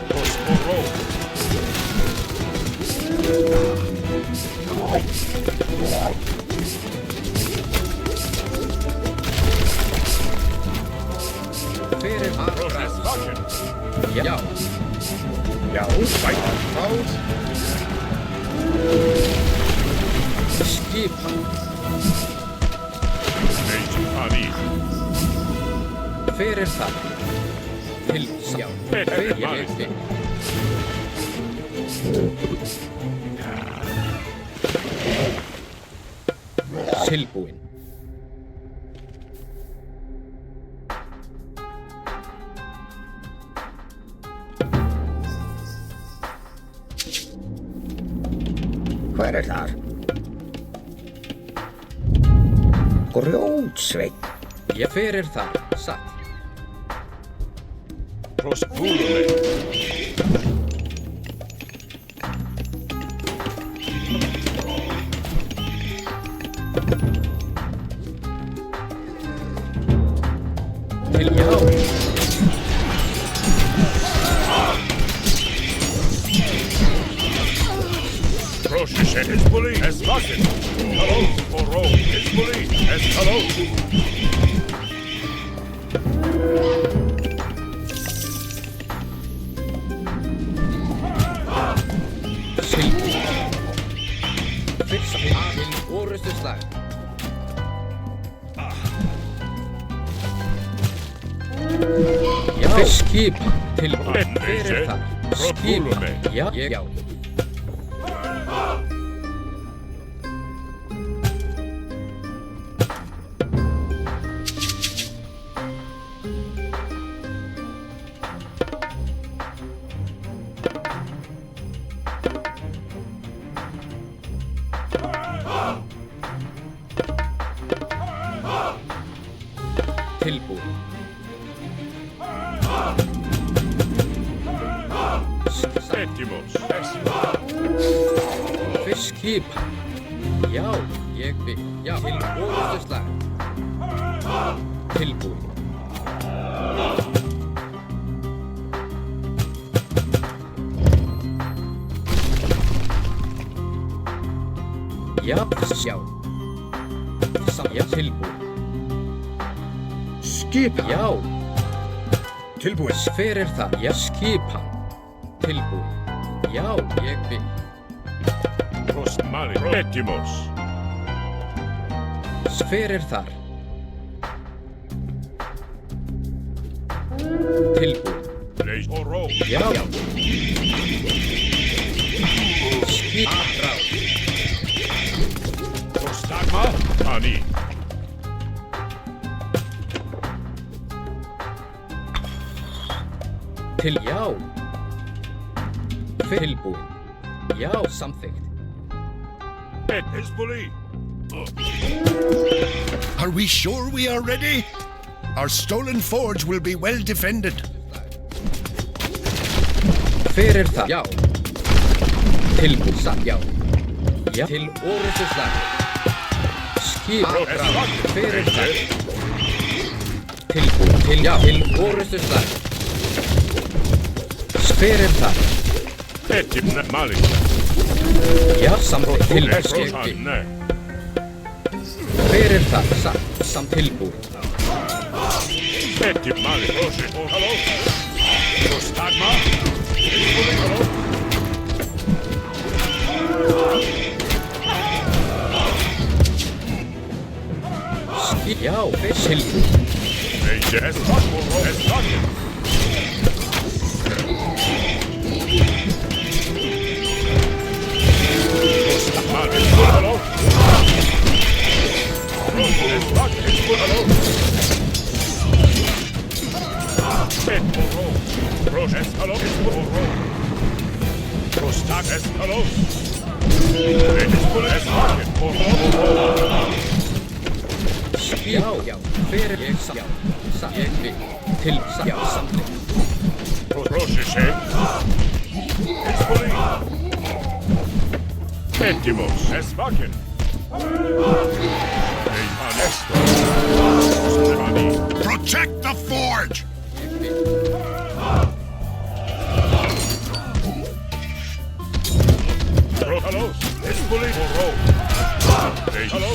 Prost horo. Fyrir Prost aðra. esvakin. Já. Já, fight. Out. Skipa. Leitipani. Fyrir þar. Til já. Fyrir ég við. Tilbúin. Hver þar? Grjótsveinn. Ég fyrir þar. Satt. Prost volume. Til já. Proshishe. Isbuli. Esvakin. Kalos. Horo. Isbuli. Eskalos. Fyrsta til orustu slag. Já. Skip. Tilbúin. Fyrir þar. Skipa. Já. Já. Tilbúin. Petimus. Skipan. Já, ég vil. Já, til orustu slag. Tilbúin. Já, sjá. Já, tilbúin. Skipan. Já. Tilbúin. Hver það? Já, skipan. Tilbúin. Já, ég vil. Mali. Petimus. Hver þar? Tilbúin. Leis og ró. Já. Skipan ráð. Prostagma. Ani. Til já. Tilbúin. Já, samþykkt. Hezbollah. Are we sure we are ready? Our stolen forge will be well defended. Hver það? Já. Tilbúin satt, já. Já. Til orustu slag. Skipan ráð. Hver það? Tilbúin. Til já. Til orustu slag. Hver það? Petimus. Mali. Já, samþykkt. Tilbúin. Hver það? Samt tilbúin. Petimus. Mali. Halló. Prostagma. Halló. Já, tilbúin. Já, hver ég sá. Ég vil. Til já, samþykkt. Petimus. Esvaken. Protect the forge! Hello. Hezbollah. Hello.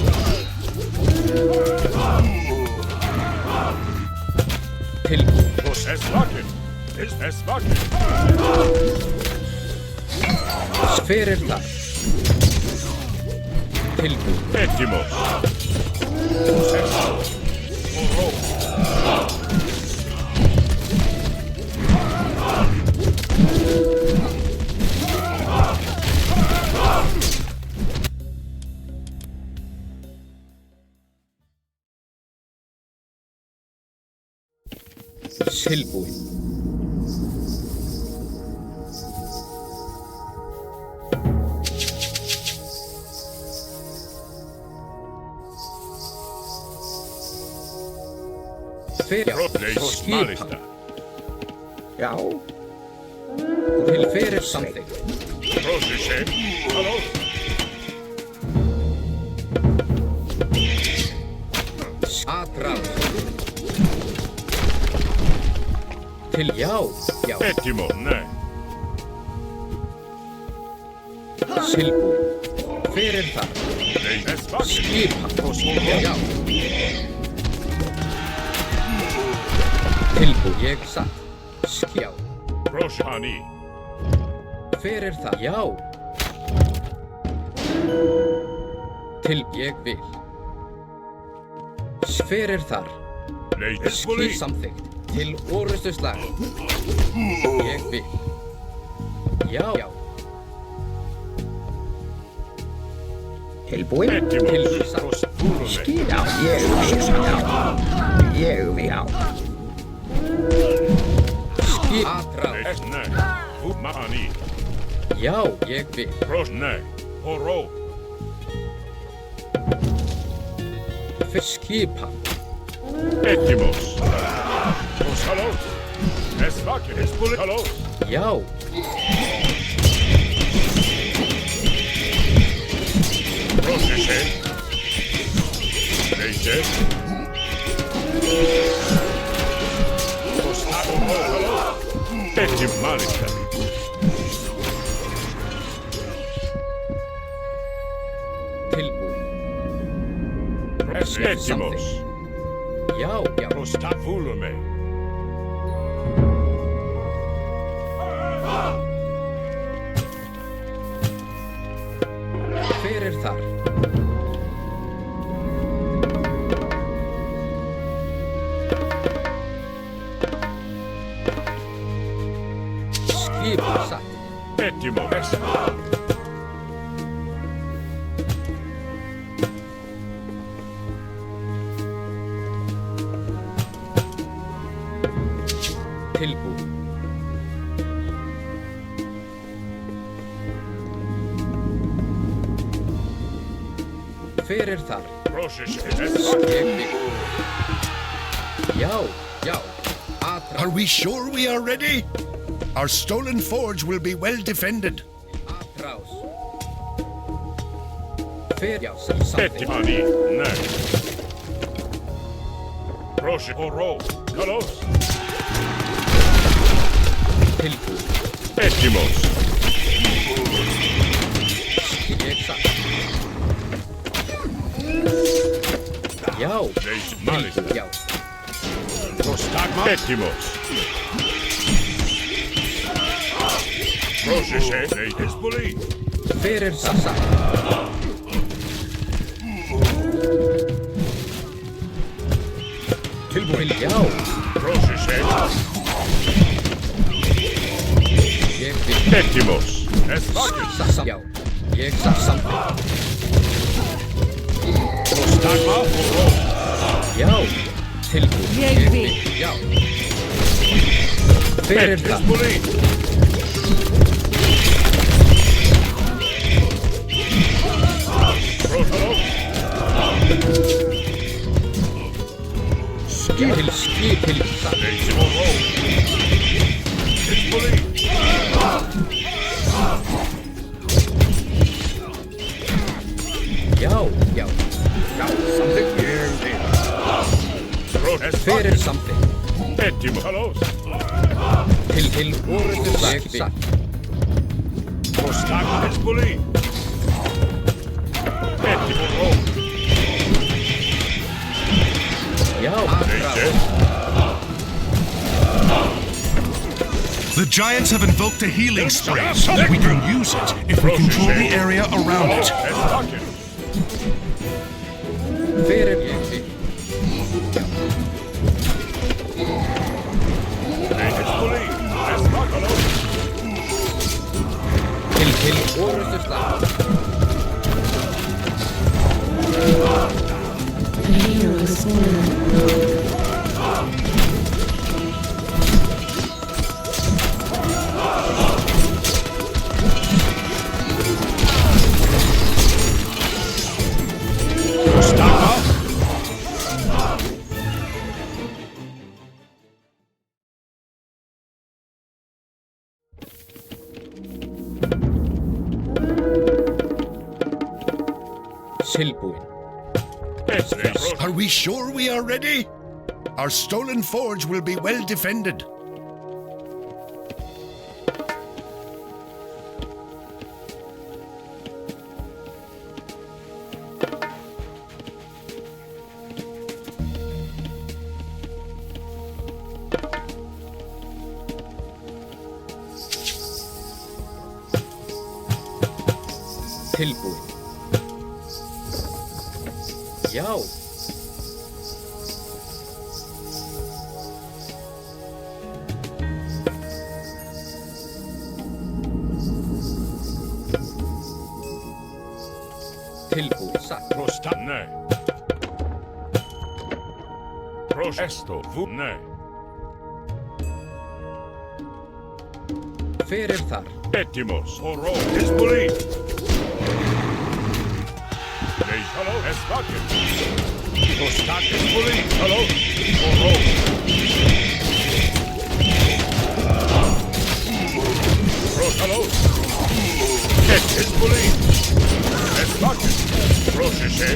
Tilbúin. Esvaken. Esvaken. Hver það? Tilbúin. Petimus. Tilbúin. Skipan. Já. Til hver samþykkt. Halló. Atráð. Til já. Petimus. Nei. Tilbúin. Hver það? Skipan. Já. Tilbúin. Ég satt. Skjá. Roshani. Hver það? Já. Til ég vil. Hver þar? Skip samþykkt. Til orustu slag. Ég vil. Já. Tilbúin. Tilbúin satt. Já, ég vil. Skip atráð. Mani. Já, ég vil. Nei. Horó. Skipan. Tilbúin. Estimos. Já. Prostafulume. Hver þar? Skipið satt. Ettimos. Tilbúin. Hver þar? Skipið. Já. Are we sure we are ready? Our stolen forge will be well defended. Atrás. Hver samþykkt. Ettimani. Nei. Proszę o ró. Kalos. Tilbúin. Ettimos. Ég satt. Já. Tilbúin. Já. Prostagma. Ettimos. Proszę się. Esbuli. Hver satt. Tilbúin. Já. Proszę się. Ettimos. Esbuli. Já. Ég satt samþykkt. Prostagma og ró. Já. Tilbúin. Ég vil. Já. Hver þar? Esbuli. Skipið satt. Leysum og ró. Esbuli. Já. Samþykkt. Hver samþykkt. Ettimos. Kalos. Til orðið satt. Prostagma. Esbuli. Ettimos og ró. Já. The giants have invoked a healing spray. We can use it if we control the area around it. Hver til orðið satt. A hero has fallen. Tilbúin. Are we sure we are ready? Our stolen forge will be well defended. Tilbúin. Já. Tilbúin satt. Nei. Esto. Nei. Hver þar? Ettimos og ró. Esbuli. Nei, halló. Esbakken. Prostag. Esbuli. Halló. Og ró. Pros, halló. Esbuli. Esbakken. Proszę się.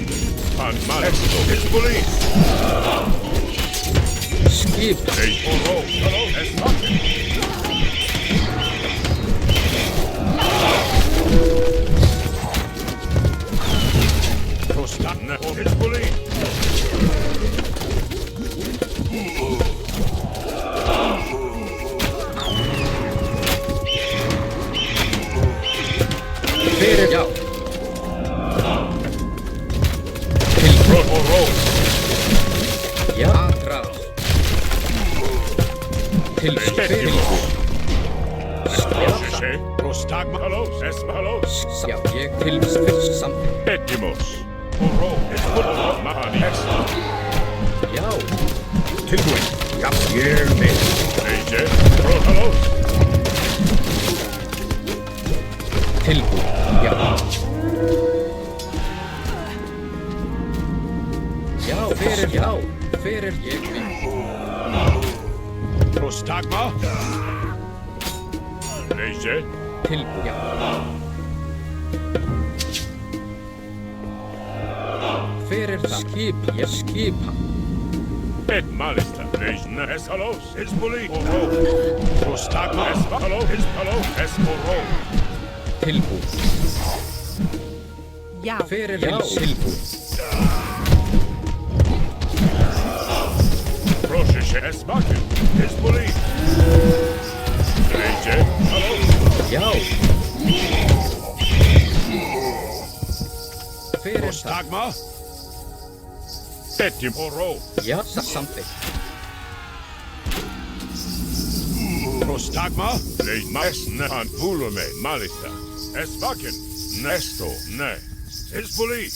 Pan Malesto. Esbuli. Skip. Nei, og ró. Halló. Esbakken. Fyrir, já. Tilbúið og ról. Já. Atrás. Tilbúið. Prošeše, prostagmalos, esmalos. Já, ég tilbúið samt. Bedimos. Og ról. Esmalos. Mahani. Já. Tilbúið. Já, ég vil. Eije. Prohalos. Tilbúið. Já. Já, fyrir, já. Fyrir, ég vil. Prostagma. Eije. Tilbúið. Já. Fyrir það. Ég skipa. Et malista. Eijne. Eshalos. Esbuli. Og ról. Prostagma. Eshalos. Eshalos. Esboro. Tilbúið. Já. Fyrir, já. Tilbúið. Prošeše, esmakin. Esbuli. Eije. Halos. Já. Fyrir það. Prostagma. Betim og ról. Já, samþykkt. Prostagma. Leijma. Esne. Han hulume. Malista. Esmakin. Nesto. Ne. Esbuli.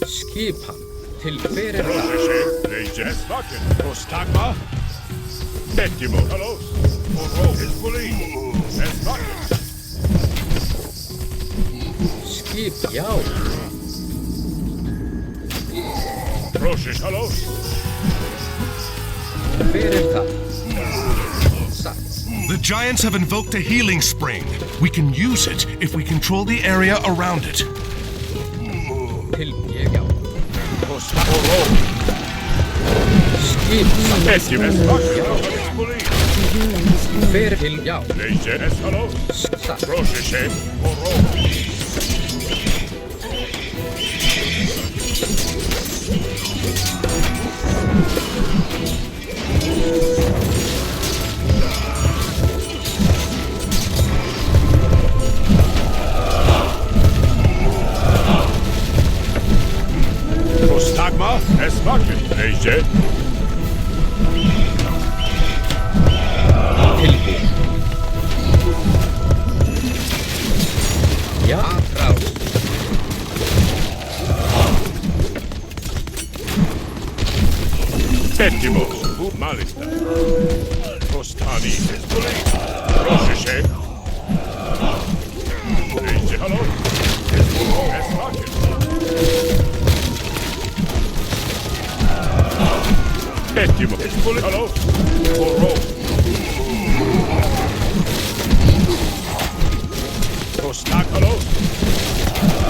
Skipan. Til fyrir það. Prošeše. Leije. Esmakin. Prostagma. Betimo. Halos. Og ról. Esbuli. Esmakin. Skip, já. Prošeš. Halos. Fyrir það. The giants have invoked a healing spring. We can use it if we control the area around it. Til ég, já. Prostagma. Og ról. Skip, Betim. Esmakin. Esbuli. fyrir til, já. Leije. Eshalos. Prošeše. Og ról. Prostagma. Esmakin. Leije. Tilbúið. Já, frás. Betimo. Malista. Prostani. Esbuli. Prošeše. Leije. Halos. Esbuli. Esmakin. Betimo. Esbuli. Halos. Og ról.